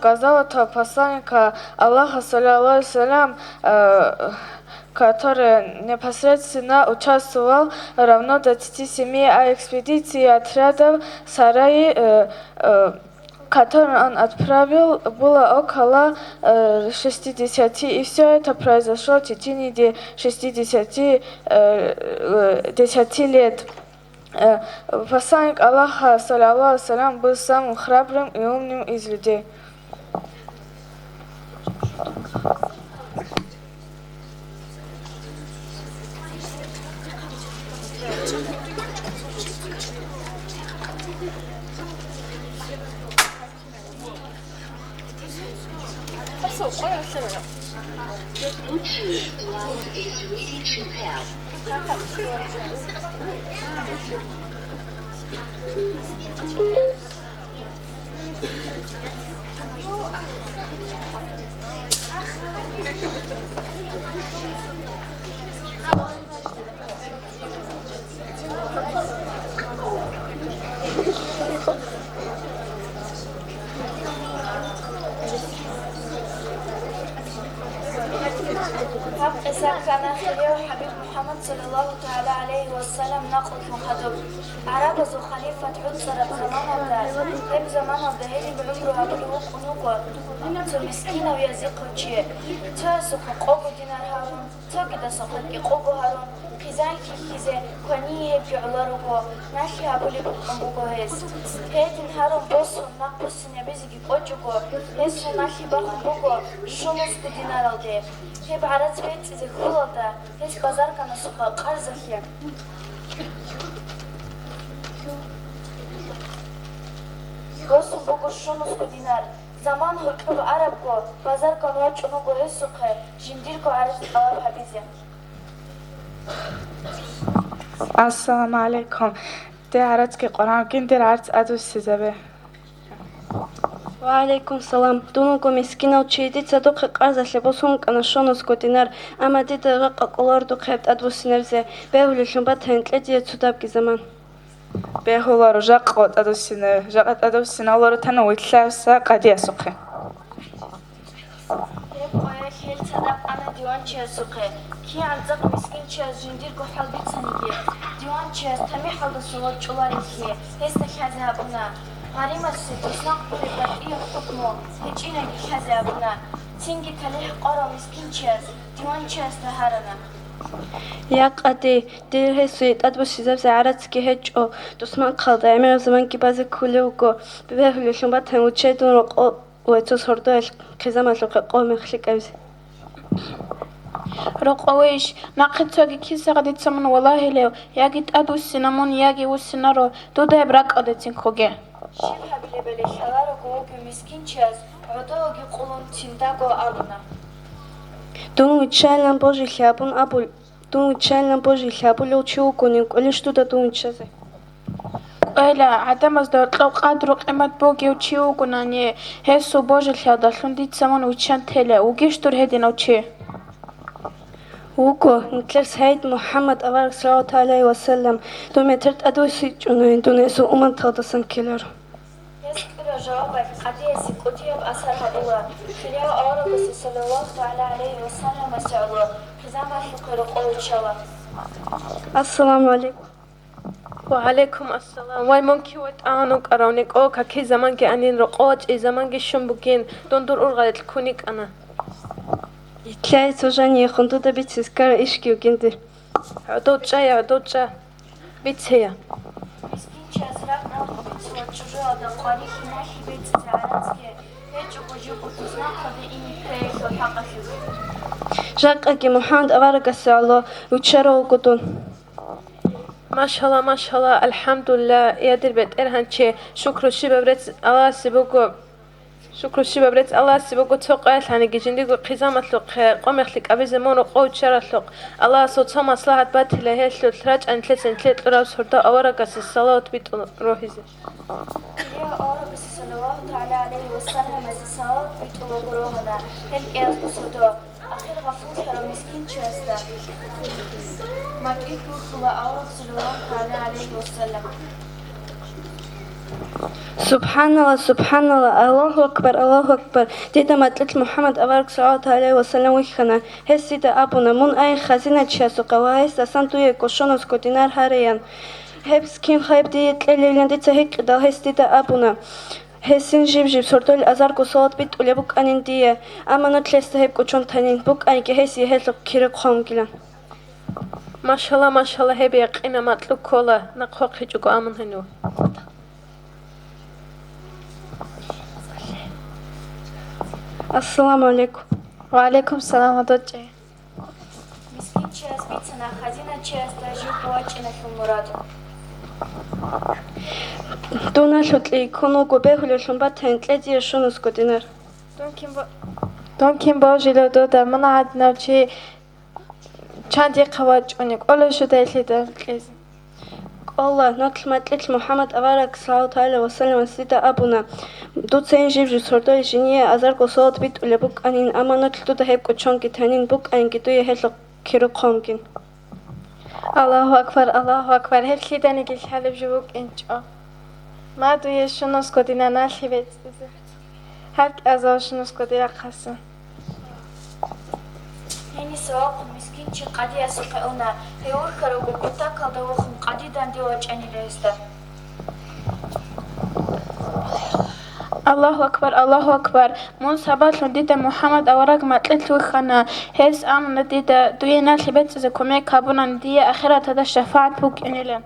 казалого посланника Аллаха, саллаллаху алейхи вассалям, который непосредственно участвовал, равно 27, а экспедиции отрядов сараи, которые он отправил, было около 60, и все это произошло в течение 60 лет. Посланник Аллаха, саллаллаху алейхи вассалям, был самым храбрым и умным из людей. إذا كان خليل حبيب محمد صلى الله تعالى عليه وسلم ناقض مخدوم عرب زو خليفة عصر زمان الدار هم زمان الدهيل بعمره بلوك ونوكو تو مسكين ويزيق وشيه تو سوق قوقو دينار هارون تو كده سوق قوقو هارون خزان كيزه كونيه بعلارو ناشي أبولي بقومبو هيس هيدين هارون بوسو ناقص نبيزي قوجو هيس ناشي بقومبو شمس دينار الدي هب عرض بيت زخولة هيس بازار كان سوق قرزخيا بوسو بقول شمس دينار زمان حكم عرب کو بازار کنوچ اونو گوه سوقه جندیر کو عرض قواب حبیزه السلام عليكم. ده عرض که قرآن کن در عرض ادو سیزبه. وعليكم السلام دونكو مسكينة وتشيدي تصدق قرزة لبوسهم كان شونس كوتينار أما دي دقة قلار دو خيبت أدو سنرزة بيهولي شنبات هنت لدي تسوداب كي زمان بهولا رو جاقت ادو سینه جاقت ادو سینه الله رو تنو ویتلافسا قدی اسوقه. قويك هيل صدق أنا ديوان چه سوقه كي عرضق مسكين چه جندير کو حال بيت سنيجي ديوان چه تمي حال دسوات چولاري كي هسته كذابنا غريمة ستوسنا قريبات إيه حكمه هيج إنا كذابنا تينجي تليه قرا مسكين چه ديوان چه استهارنا ياق أدي دير هسويت أدو سيزاب زعرت كي هيج أو دوسمان قلدا أمير زمان كي بازي كولوكو بيهولي شنبات هنو چه دون رقو ويتوس هردو خزام لقى قوم خليك أوزي رقويش ناقتوغي كيسا غادي تسمن والله ليو ياغي تادو السينامون ياغي والسينارو دودا براك أدتين خوغي شبه بلي بلي خلارو قوكي مسكين چه عدوغي قولون تنداغو أرونا دون وتشالن بوجي خيابون أبو دون وتشالن بوجي خيابو لو تشوكونين كلش دودا دون تشازي قيلا عدم ازدوت لو قادرو قيمت بوغي وچيو كناني هسو بوجي خيادالون دي تسمن وچان تيلا وگيش دور هدين وچي وكو نتلرس هيد محمد أبارك صلى الله عليه وسلم دون مترت أدو سيجونين دون يسو أمان تغدسن كيلر يسكر جوابك قديسي كتيب أثر هدوه خليا أورو بس صلى الله تعالى عليه وسلم سعوه خزامة فقر قول شوا السلام عليكم وعليكم السلام واي ممكن وتعانوك أرونيك أو كي زمان كي أنين رقوج زمان كي شنبوكين دون دور أرغالت الكونيك أنا تلاقي توجاني يخندو دا بيت سيسكار إشكي وكندي عدوجا بيت هي مسكين چه ازرق ناخو بيت سوى چجو دا قاري خناخي بيت زعراتك هيجو قجو قطوزنا خده إني كريك وحقا شو جاك محمد أبارك صلى الله وتشارو وقدون ما شاء الله الحمد لله يا دربت إرهان شيء شكر شبابرت الله سبوكو شكر شبابرت الله سبوكو توقعت لاني جنديكو قزامة لق قوم يخلق أبي زمان وقود شرط لق الله صوت سما صلاحة بات لهي لو تراج أن تلت راو سرطة أورا قص الصلاة بيت روحيزي يا أورو بس صلى الله تعالى عليه وسلم الصلاة بيت وقروهنا هل إياس بصدو أخير غفور حرو مسكين شاستا ما تقيكو خلا أورو صلى الله تعالى عليه وسلم سبحان الله الله أكبر ديدا ماتلت محمد أبارك صلى الله عليه وسلم ويخنا هسي دا أبونا من أي خزينة تشاسو قواهس دا سانتو يكوشونوس كوتينار هاريان هبس كيم خايب دي تلالي دي تهيك دا هسي دا أبونا هسين جيب سورتو الأزار كوصوت بيت أولي بوك أنين دي أما نتلس تهيب كوشون تانين بوك أنيكي هسي هسلق كيرك خوم كيلان ماشاءالله ماشاءالله هبي قينا مطلو كولا نقوق هجوكو آمن هنو السلام عليكم. وعليكم السلام ودوجه. مسكين چیز بیتنا خزینه چیز داشتی قوچنه مراد. دونا شدلی کنو گوبه هلوشون با تنتلزی شونس کدینر. دونکیم با جلو دودا من عاد نوچی چندی قواج اونیک اول شده لیدر لیزی. الله نطل مطلع محمد أبارك صلى الله عليه وسلم سيدة أبونا دو تسين جيب جسردو جنيه أزار قصاد بيت ولا بوك أنين أما نطل دو هيب كتشون كتانين بوك أن كدو يهل كيرو قامكين الله أكبر الله أكبر هل كده نجيل حلب جوك إنجا ما دوی شنوس کدینا نشی بید هر از شنوس کدینا خسته یعنی سواق مسکین چی قدی از قونا هیور کرو بکتا کلده وخم قدی دندی وچنی رسته الله أكبر من سبات لديدا محمد أوراق مطلت وخنا هز أم لديدا دوي ناس بيت إذا كمي كابونا ندية أخيرا تدا شفاعت بوك إنيلين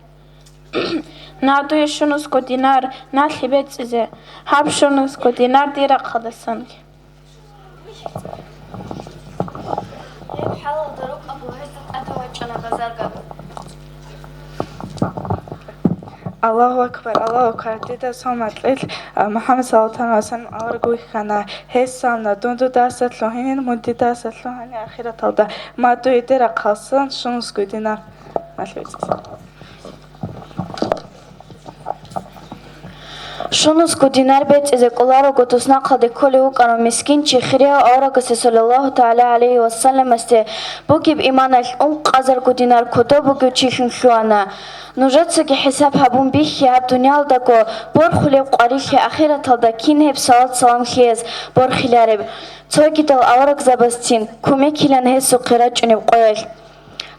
نادوي شنوس كو دينار ناس بيت إذا هاب شنوس كو دينار ديرا قدسان يبحال دروك أبو هزت أتوجنا بزرقا الله أكبر تيتا سومت محمد صلى الله عليه وسلم أورجوي خنا هسامنا دوندو داست لهين مدي داست لهين أخيرا تودا ما تو يدير قصن شنوس كدينا شنوس کو دینار بیت از کلارو گوتوسنا قد کلیو کانو مسکین چی خریا آورا کسی صلی الله تعالی علیه و سلم است بوکیب ایمانش اون قزر کو دینار کدو بوکیو چیشن شوانا نوجت سکی حساب هبون بیخی هب دنیال دکو بر خلیب قریخی آخرت دا کین هب سلام خیز بر خیلارب توی دل آورا کزبستین کمی کلن هست قرات جنب قیل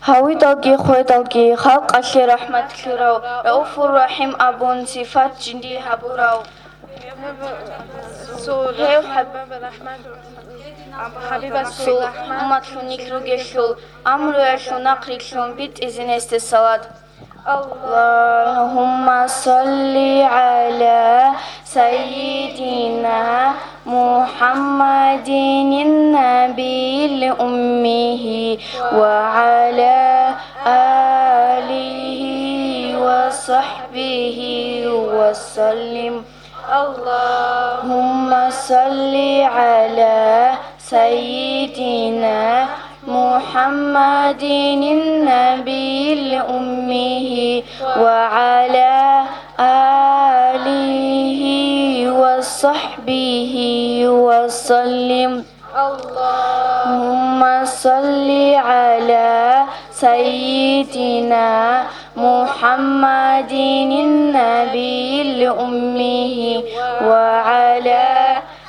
هاوي دلقي خوي دلقي خلق أشي رحمة كراو رؤوف الرحيم أبون صفات جندي هبوراو هيو حبيب السول أمت لونيك روغيشول أمرو يشو نقريشون بيت إذن استسالات اللهم صل على سيدنا محمد النبي الأمه وعلى آله وصحبه وسلم اللهم صل على سيدنا محمد النبي الأمه وعلى آله وصحبه وسلم اللهم صل على سيدنا محمد النبي الأمه وعلى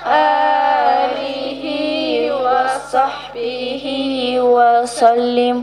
آله وصحبه وسلم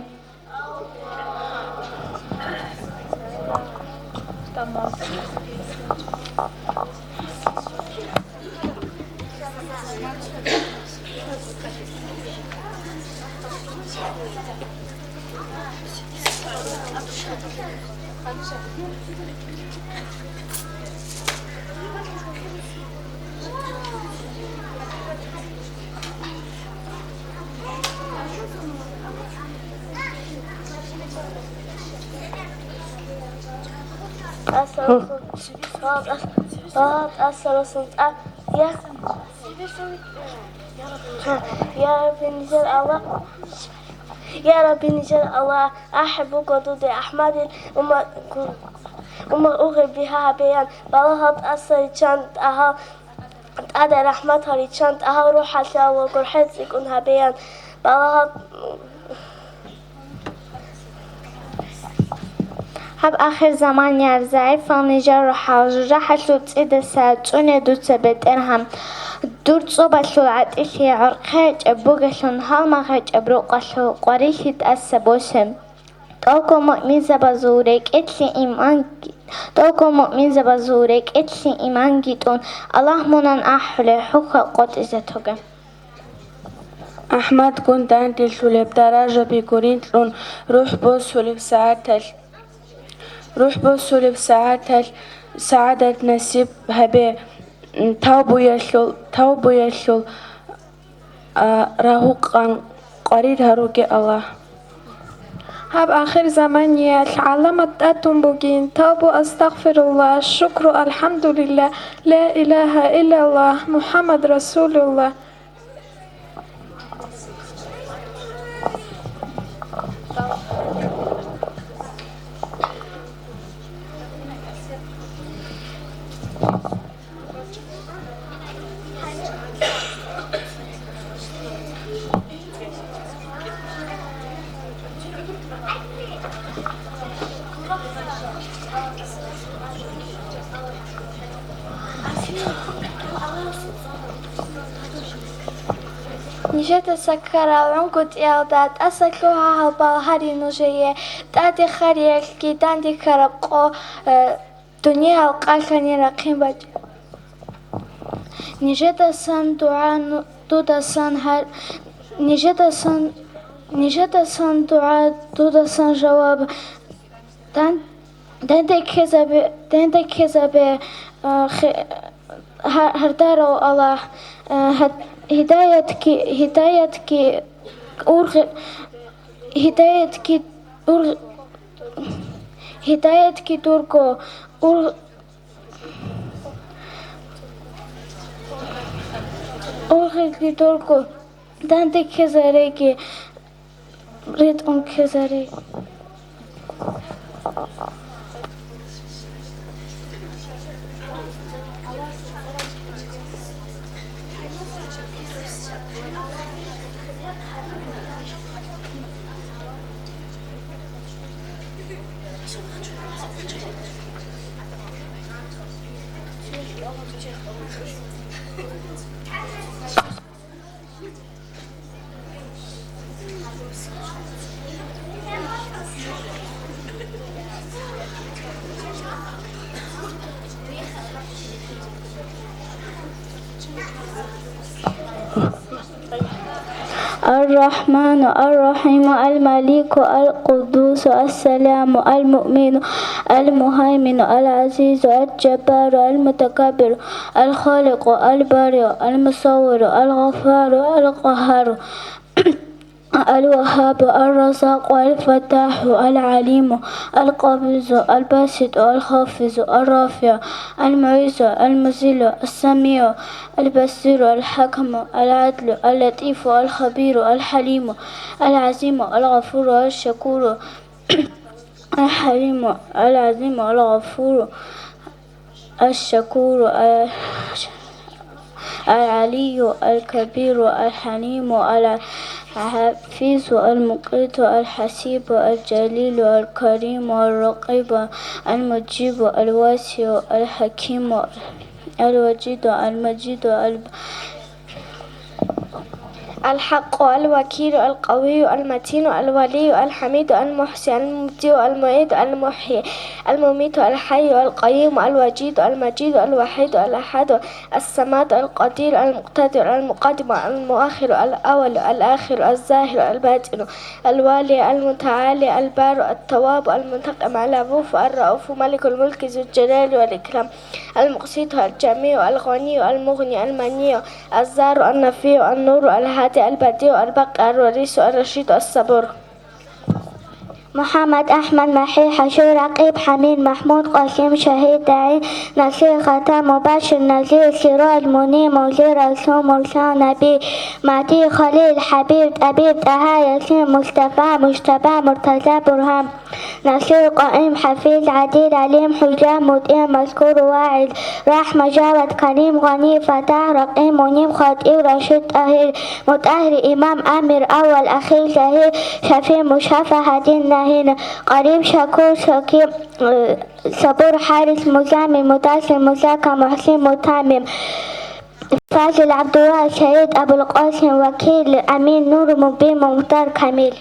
يا رب نجل الله أحبك ودود أحمد أغرب بها بيان بلغت أسر چند أها أدى رحمتها لچند أها روح الله وقرحت يكونها بيان بلغت هب آخر زمان يرزعي فانيجا روحا وجرحشلو تسيد ساعتوني دوتsa بترهم دور صوبشلو عديشي عرقاج أبوغشلون هالمغاج أبروقشلو قريشي تأسبوشم توكو مؤمن زبازورك اتلي إيمان جيتون الله منان أحلي حقا قد إزتوغم أحمد كنت أنت سوليب درجة بكورنت لون روح بوس سوليب ساعتل روح بوس سوليب ساعتل سعادة نسيب هبه توبو يشل راهوقا قرير هروكي الله هب آخر زمان علمت أتم بوجين توبو أستغفر الله الشكر الحمد لله لا إله إلا الله محمد رسول الله. نجات سكرا عنكت إعداد أسكلوها هالبالهاري نجية تادي خاري الكيدان دي كربقو دنيا القاكني رقيم بج نجات سن دعاء دودا سن هر نجات سن دعاء دودا سن جواب دندي كذب هردارو الله هدايتك تركو أرغي تركو دانتك كزاريكي ريت كزاري الرحمن الرحيم الملك القدوس السلام المؤمن المهيمن العزيز الجبار المتكبر الخالق البارئ المصور الغفار القهار الوهاب الرزاق الفتاح العليم القابض الباسط الخافض الرافع المعز المذل السميع البصير الحكم العدل اللطيف الخبير الحليم العظيم الغفور الشكور الحليم العظيم الغفور الشكور العلي الكبير الحليم الحفيظ المقيت الحسيب الجليل الكريم الرقيب المجيب الواسع الحكيم الوجيد المجيد الحق الوكيل القوي المتين الولي الحميد المحسن المبدئ المعيد المحيي المميت الحي القيوم الوجيد المجيد الوحيد الأحد الصمد القدير المقتدر المقدم المؤخر الأول الآخر الظاهر الباطن الوالي المتعالي البار التواب المنتقم العفو الرؤوف ملك الملك ذو الجلال والإكرام المقسط الجميع الغني المغني المنيع الزار النفي النور الهادي البديع البقى الوريث الرشيد الصبور محمد أحمد محي حشور رقيب حميد محمود قاسم شهيد داعي نصير ختام مباشر نذير سراج منير مزير رسول مرسل نبي مهدي خليل حبيب أبيب طه ياسين مصطفى مجتبى مرتضى برهان نصير قائم حفيظ عديل عليم حجام مدئم مذكور واعظ رحمة جاود كريم غني فتح رقيم منيب خطيب رشيد طاهر مطهر إمام أمير أول أخير شهير شفيع مشافى هدين هنا قريب شكور شكيب صبور حارس مزامل مداسر مزاكى محسن متامم فاضل عبد الله شهيد أبو القاسم وكيل أمين نور مبين مختار كميل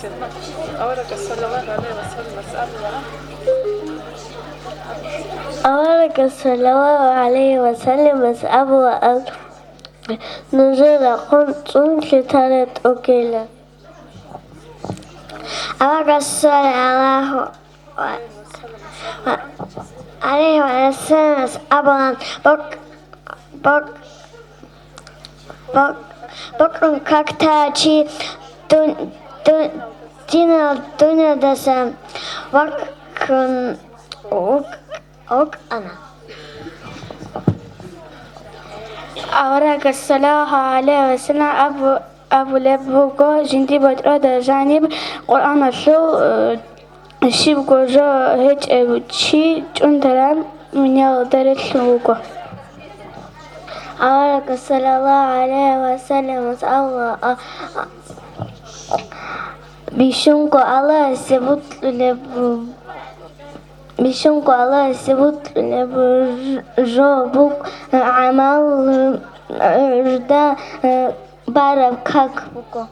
أورك صلى الله عليه وسلم أسأله أورك صلى الله عليه وسلم أسأله نزل قنص لثلاث أكلة أورك صلى الله عليه وسلم أسأله بكر كاكتاجي دنيا دسم وكن أنا أورك صلى الله عليه وسلم أبو لبوغو جندي بدر جانب قرآن شو شيب جو هيج شي جندرام من يقدر لوغو أورك صلى الله عليه وسلم الله بيشونكو الله سبوت بيشونكو الله سبوت جوبوك عمل ردا باركاك بوكو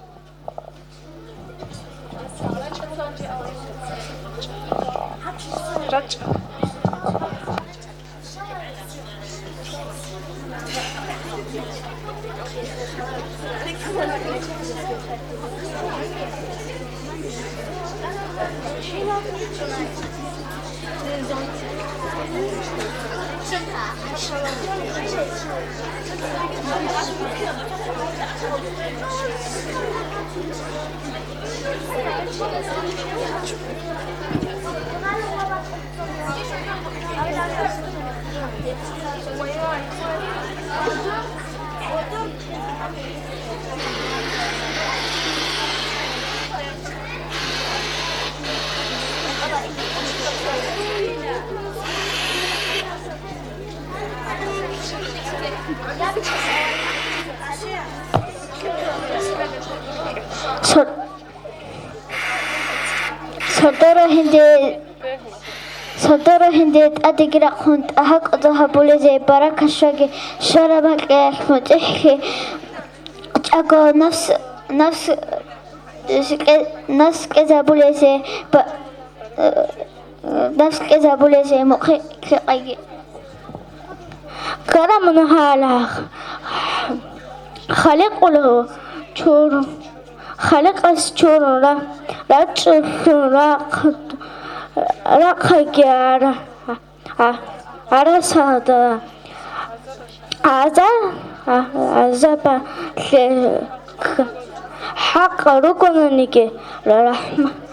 صدر هنديت أدقر كنت أحق ذهب لزي بركة شقي شربك أحمد إحكي أقول نفس كذا بوليزي نفس كذا بوليزي مخي كرم هالا خلق له شور خلق الشور لا تشور رقيار عرسها عذاب حق ركننيك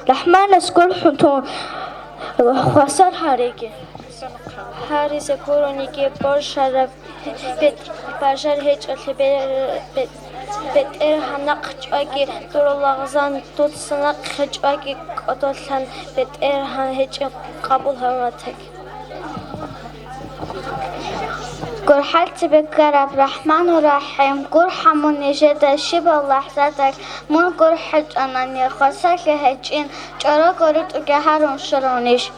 رحمن سكول حتون وصل حريك حارس كورونيك بشر بشر هيج بيت إرهنق جاكي دور اللغزان توت سنق جاكي قدوسان بيت إرهن هيج قبول هرمتك قر حالت بكرب رحمن ورحيم قر حمون نجد شبه لحظتك من قر حج أناني خاصك هجين جارا قرد وجهرون شرونيش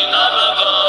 Never go.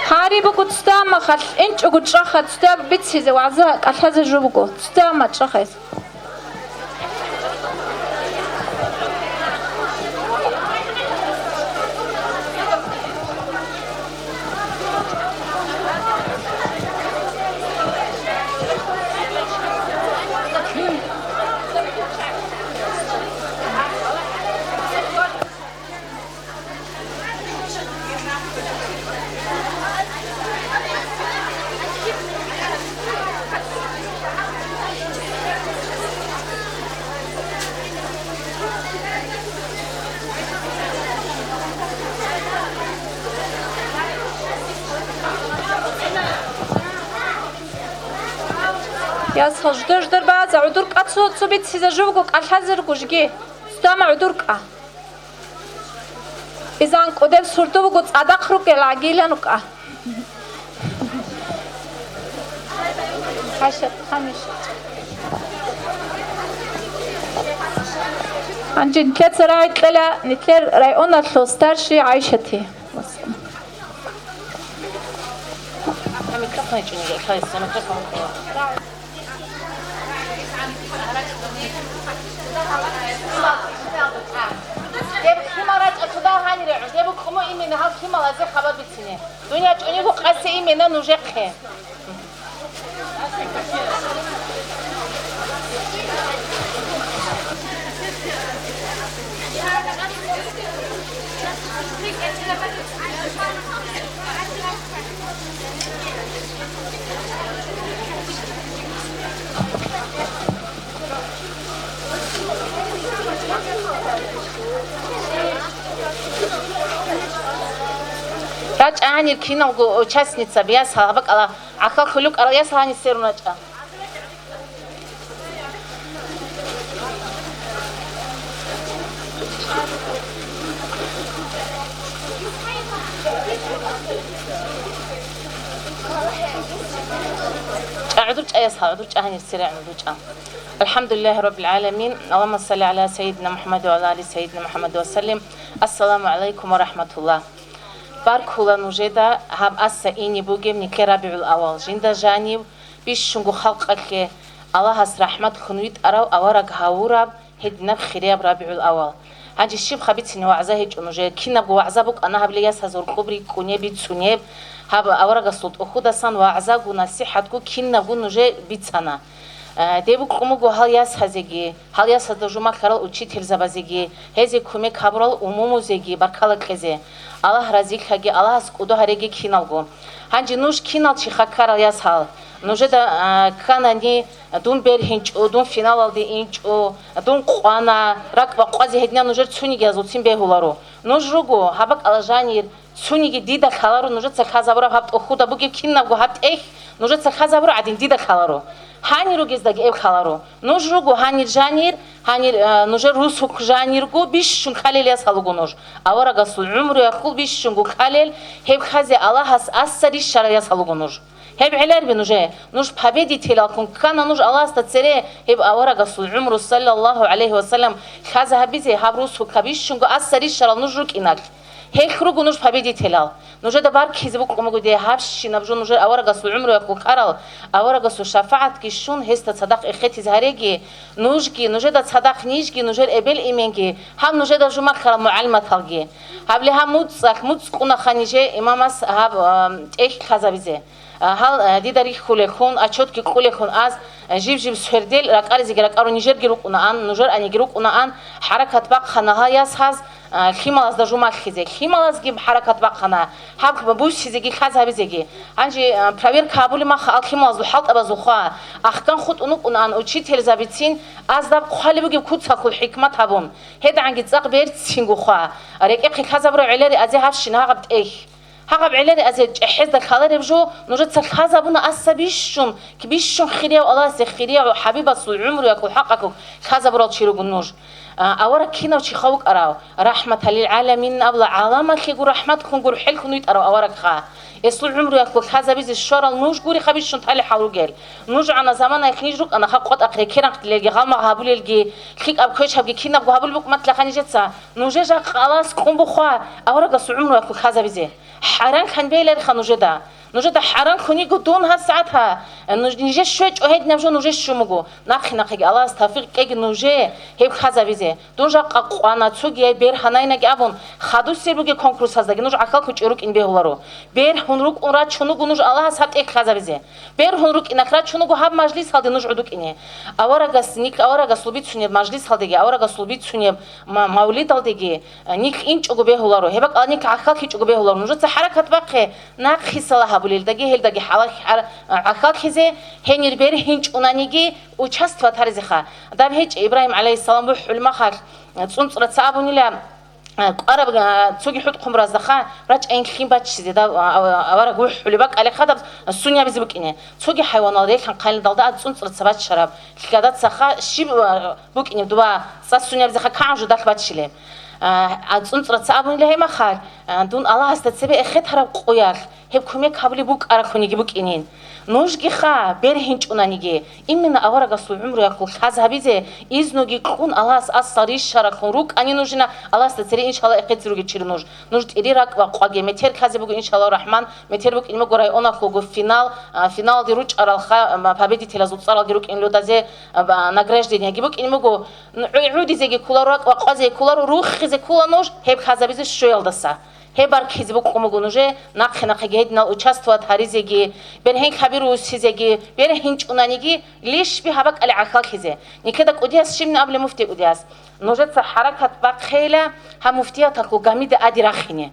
هاري بقول تستام خل إنت قلت شخص تستام بتسيز وعزاك الحزة جو بقول تستام شخص يا صجدر در بعض عدورك أتصو تصبيت سيزا جوجوك الحزر كوجي استام عدورك إذا أنك أدب سرتو بقول أدخلك العجيلة نك عشر خمس عندي نتلات راي تلا نتلات رايونا تلوستارشي عايشتي ديب خمارات أتودا هاني رعو ديب خمو إيمين هال خمارات زي خبر بتسني دنيا توني بو قاسي إيمين نوجقه راج أهاني الكينا وشاسني تبياس هابك على عقل خلوك على ياس هاني سيرنا جا عدوش أياس عدوش أهاني السريع عدوش الحمد لله رب العالمين اللهم صل على سيدنا محمد وعلى آل سيدنا محمد وسلم السلام عليكم ورحمة الله باركولا نوجدا هم أسا إني بوجم نكرابع الأول جندا جانيو بيشونغو خلقك الله هس رحمة خنويت أراو أورق هاوراب هدنا بخرياب رابع الأول هنجي الشيب خبيت إنه وعزاه هيج نوجد كنا بوعزابك أنا هبلياس هزور كبري كوني بيت سونيب هب أورق الصوت أخودا سان وعزاق ونصيحتكو كنا بنوجد بيتسنا ديبو كومو هل ياس هزيجي هل ياس هدجوما خرال وشيت هلزبازيجي هزي كومي خبرال أمومو زيجي بركالك خزي الله رزق خجي الله سكودو هريجي كينالجو هنجي نوش كينال شي خكار ياس هال نوجد كانني دون بيرهنج أو دون فينال الدي إنج أو دون قوانا ركب قاضي هدنا نوجد سوني جازوتين بهولارو نوجرجو هبك على جانير سوني جديدة خلارو نوجد سخازابرا هبت أخودا بوجي كينالجو هبت إيه نوجد سخازابرا عدين جديدة خلارو هاني رو جزداج إيه خلارو نوجرجو هاني جانير هاني نوجر روسوك جانيرجو بيشون خليل يسالجو نوج أورا قصو عمره يقول بيشون جو خليل هيب خزي الله هس أسري الشر يسالجو نوج هيب علار بنوجه نوج بحبيدي تلاكم كان نوج الله استتسري هيب أورا قصو عمره صلى الله عليه وسلم خزها هبيزي هبروسوك بيشون جو أسري الشر نوجرك إنك هي خروج نوج بحبيدي تلال نوجه دبار كيزبوك قومو دي هابش نبجو نوجه أورا قصو عمره يقول خرال أورا قصو شفاعت كيشون هست صدق إخيتي زهريجي نوجي نوجه دا صدق نيجي نوجه إبل إيمانجي هم نوجه دا جمع خرال معلمة تلقي هبلها موت قونا خانيجي إمامس هب إيش خزابيزه هل دیداری خلقون اشود کی خلقون از جیب سردل رکار زیگرک آرو نیجر گروک اونان نجار انی گروک اونان حرکت باق خناهایش هست خیمال از دجوم خیزه خیمال از گیم حرکت باق خنا هب بوش چیزی خز هبیزگی انجی پرویر کابل ما خال خیمال از حالت ابزوخا اخکان خود اونوک اونان اوچی تلزابیتین از دب خالی بگیم کود سخول حکمت هبون هد عنگی زاق بیر سینگو خا اريك اخي خز برو علاري ازي هفش نهاقبت ايه هقب علاري ازي حزد خالر بجو نجد سخازا بنا اسبيشون كبيشون خيريا والله سخيريا وحبيبه صل عمره ياكل حقك خازا برو تشيرو بنوج اورا كينا وشي خوك اراو رحمه للعالمين ابلا عالم خي يقول رحمتكم قول حلكم نيت اراو اورا خا يصل عمره ياكل خازا بيز الشورى النوج قولي خبيشون تالي حاولو قال نوج انا زمان يخنيجوك انا خا قد اقري كيران تلقي غالما هابول يلقي خيك اب كويش هبقي كينا بهابول بك متلا خنيجتسا نوجا خلاص قوم بخوا اورا قص عمره ياكل خازا بيزه حران كان بيلر خنوجدا نوجد حران خوني قدون هالساعتها نوجد شوية وهيد نمشو نوجد شو مجو نخ الله استفيق كي نوجد هيب خزا بيزه دونجا قانا تسوقي بير هناي نجي أبون خدو سير بيجي كونكروس هذا نوجد عقل كوش يروك إن بيهولارو بير هنروك أوراد شنو نوجد الله سبت إك خزا بيزه بير هنروك إنكرات شنو هاب مجلس هذا نوجد عدوك إنه أورا قصنيك أورا قصلبيت سنيب مجلس هذا أورا قصلبيت سنيب مولد هذا نيك إنش أجو بيهولارو هبك أنيك عقل كيش أجو بيهولارو نوجد حركة بقى نخ صلاح بوليلدگی هلدگی حالا عقل خیزه هنیر بری هنچ اونانیگی участвовать هرزخا دام هیچ ابراهیم علیه السلام به حلم خال تصنصرت صعبونی لا قرب تسوقي حط قمر زخا رج این خیم بچ چیزی دا آوار گوه حلی بق علی خدم سونیا بیز بکنه تسوقي حیوانات ریخ قایل دالده تصنصرت سبات شراب کدات سخا شیب بکنه دوا ساس سونیا بیز خا کامجو داخل بچ شله تصنصرت صعبونی له ما خال دون الله استتسبي اخت هرب قویال هب کمی کابلی بوک آرخونیگی بوک اینین نوشگی خا بر هنچ اونانیگی این آوار گسل عمر یکل خز هبیزه ایز نوگی کون الله از سریش شرخون روک انی نوجنا الله استری انشالله اقت روگی چیر نوج ایری رک و قاگی متر خزی بگو انشالله رحمان متر بگو اینم گرای اونا خوگو فینال دیروچ آرالخا پابدی تلازوت سال دیروک این لودازه نگرش دیدی گی بگو اینم گو عودی زگی کولارک و قازی کولار روخ خزی کولا نوج هب خز هبیزه شویل دسته هبار کسی بک قمگونوجه نخ گهید نال участвовать هریزگی بر هنگ خبر روسیزگی بر هنچ اونانیگی لیش به هبک علی عقل خیزه نیکه دک اودیاس شیم نابل مفتی اودیاس نوجد حرکت بخیله هم مفتیات کو گامید ادی رخینه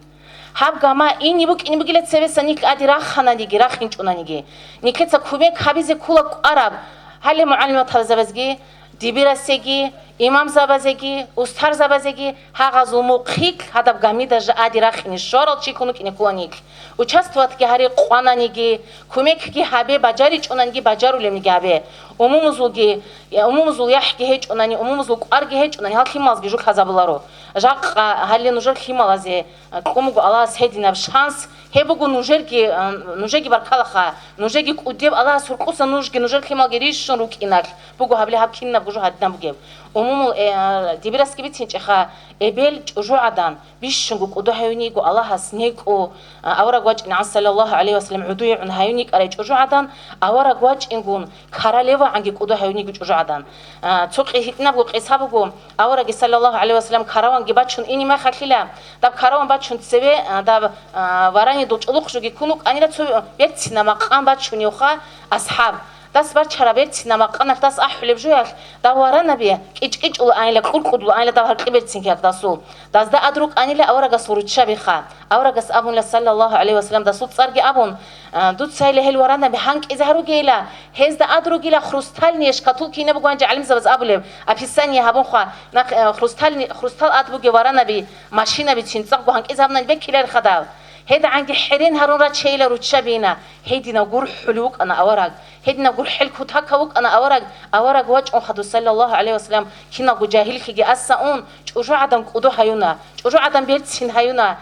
هب گاما اینی بگیلت سویس نیک ادی رخانادیگی رخینچ اونانیگی نیکه تا کومک خبیز کولا عرب حال معلمات هزبزگی دیبرسگی امام زبازگی استار زبازگی هاغاز موقیک هدف گامید از ادی رخینی شورال چی کنوک اینکوانیک участвовать که هری قوانانیگی کمک که هبه بجاری چونانگی بجارو لمیگی هبه عمومزول یحکی هیچ اونانی عمومزول قارگی هیچ اونانی هال خیماز گیجو خزابلارو جاق هلی نوجر خیمالازه کمگو الله سهدینه شانس هبگو نوجرگی برکالخا نوجرگی کودیب الله سرقوس نوجر خیمال گریشون روک اینک بگو هبلی هب کینه بگو حدن بگو عموم دیبرس کی بیتین چخا ابل جو عدن بیشونگو کدو هیونیگو الله هسنیک او اورا گوج ان صلی الله علیه و سلم عدوی عن هیونیک اری جو عدن اورا گوج اینگون کارالوا عنگی کدو هیونیگو جو عدن توقی هیتنا بگو قصابگو اورا گی صلی الله علیه و سلم کاروان گی بچون اینی ما خخیلا داب کاروان بچون سوی داب ورانی دو چلوق شوگی کنوک انیلا تو بیت سینما قام بچونی خو اصحاب داس بر چرابت سینما قناق داس احلب جویل داوره نبیه کیچ اول آیله کول آیله داور قبرت سینک داسو داس دا ادروک آیله اورا گسورت شبی خا اورا گس ابون صلی الله علیه و سلم داسو صرگی ابون دوت سایله هل ورانه به هنگ ازهرو گیلا هز دا ادرو گیلا خروستال نیش کاتول کینه بگوان علم زبز ابلم افیسانی هبون خو خروستال ادبو گوارانه بی ماشینه بی چینصق بو هنگ ازهمن بکیلر خدا هيدا عندي حرين هرون رات شيله روتشابينا هيدي نقول حلوك انا اورق هيدي نقول حلكو تاكوك انا اورق وجه خدو صلى الله عليه وسلم كنا جاهل كي اساون جو عدم قدو هيونا جو عدم بيرتين هيونا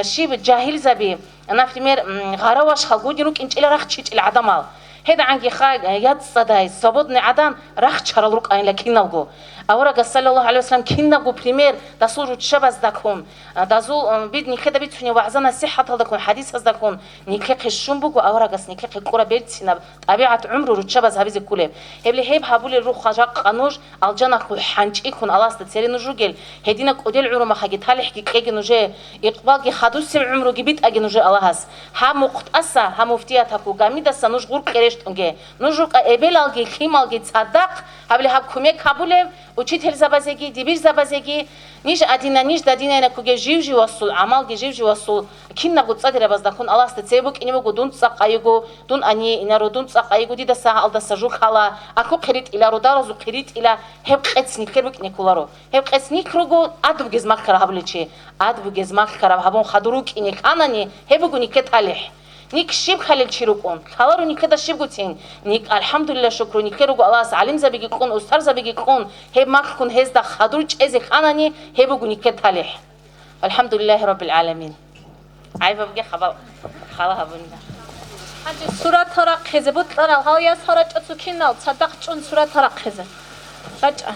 شيب جاهل زبي انا فيمر غراوش خغودي روك انت الى رخچيت العدم هيدا عندي خاج يد صداي صبودني عدم رخ چرلوك اين لكن نلغو اورق صلى الله عليه وسلم كنا جو بريمير داسو روتشابز داكون دازو بيد نيكدا بيتوني وعزنا صحه داكون حديث داكون نيكي قشون بو اورقس نيكي قرا بيتسنا طبيعه عمره روتشابز هبيز كله هبلي هيب هابول الروح خجا قنوج الجنا خو حنج يكون الله استسري نجوجل هدينا قدل عمره ما حاجه تالح كي نوجه اقبال خدوس عمره جبيت اجي نوجه الله هس ها مقتصا ها مفتيات هكو جاميد سنوج غور قرشتونجه نوجو ابلالجي خيمالجي تصدق هبلي هب كومي كابوله учитель забазеги дибир забазеги ниш адина ниш дадина накуге живжи васул амалги живжи васул кинна гуцадира баздакун аллах стецебук инебу дун цақайгу дун ани инару дун цақайгу дида са алдаса жухала аку қирит ила рударазу қирит ила хеб қецни кербук некуларо хеб қецни кругу адбу гезмак кара хабличи адбу гезмак кара хабон хадурук ине канани хебугу никеталих نيك شيب خليل شيروكون خلارو نيك كده شيب قتين نيك الحمد لله شكرو نيك كيرو الله علم زبيجي كون أستار زبيجي كون هي ما كون هز ده خدورج إزك خانني هي بقول نيك تالح الحمد لله رب العالمين عيب بقى خلاها بنا هذه سورة ترى خزة بطلع الهاي سورة أتوكينا تصدق شون سورة ترى خزة رجع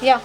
يا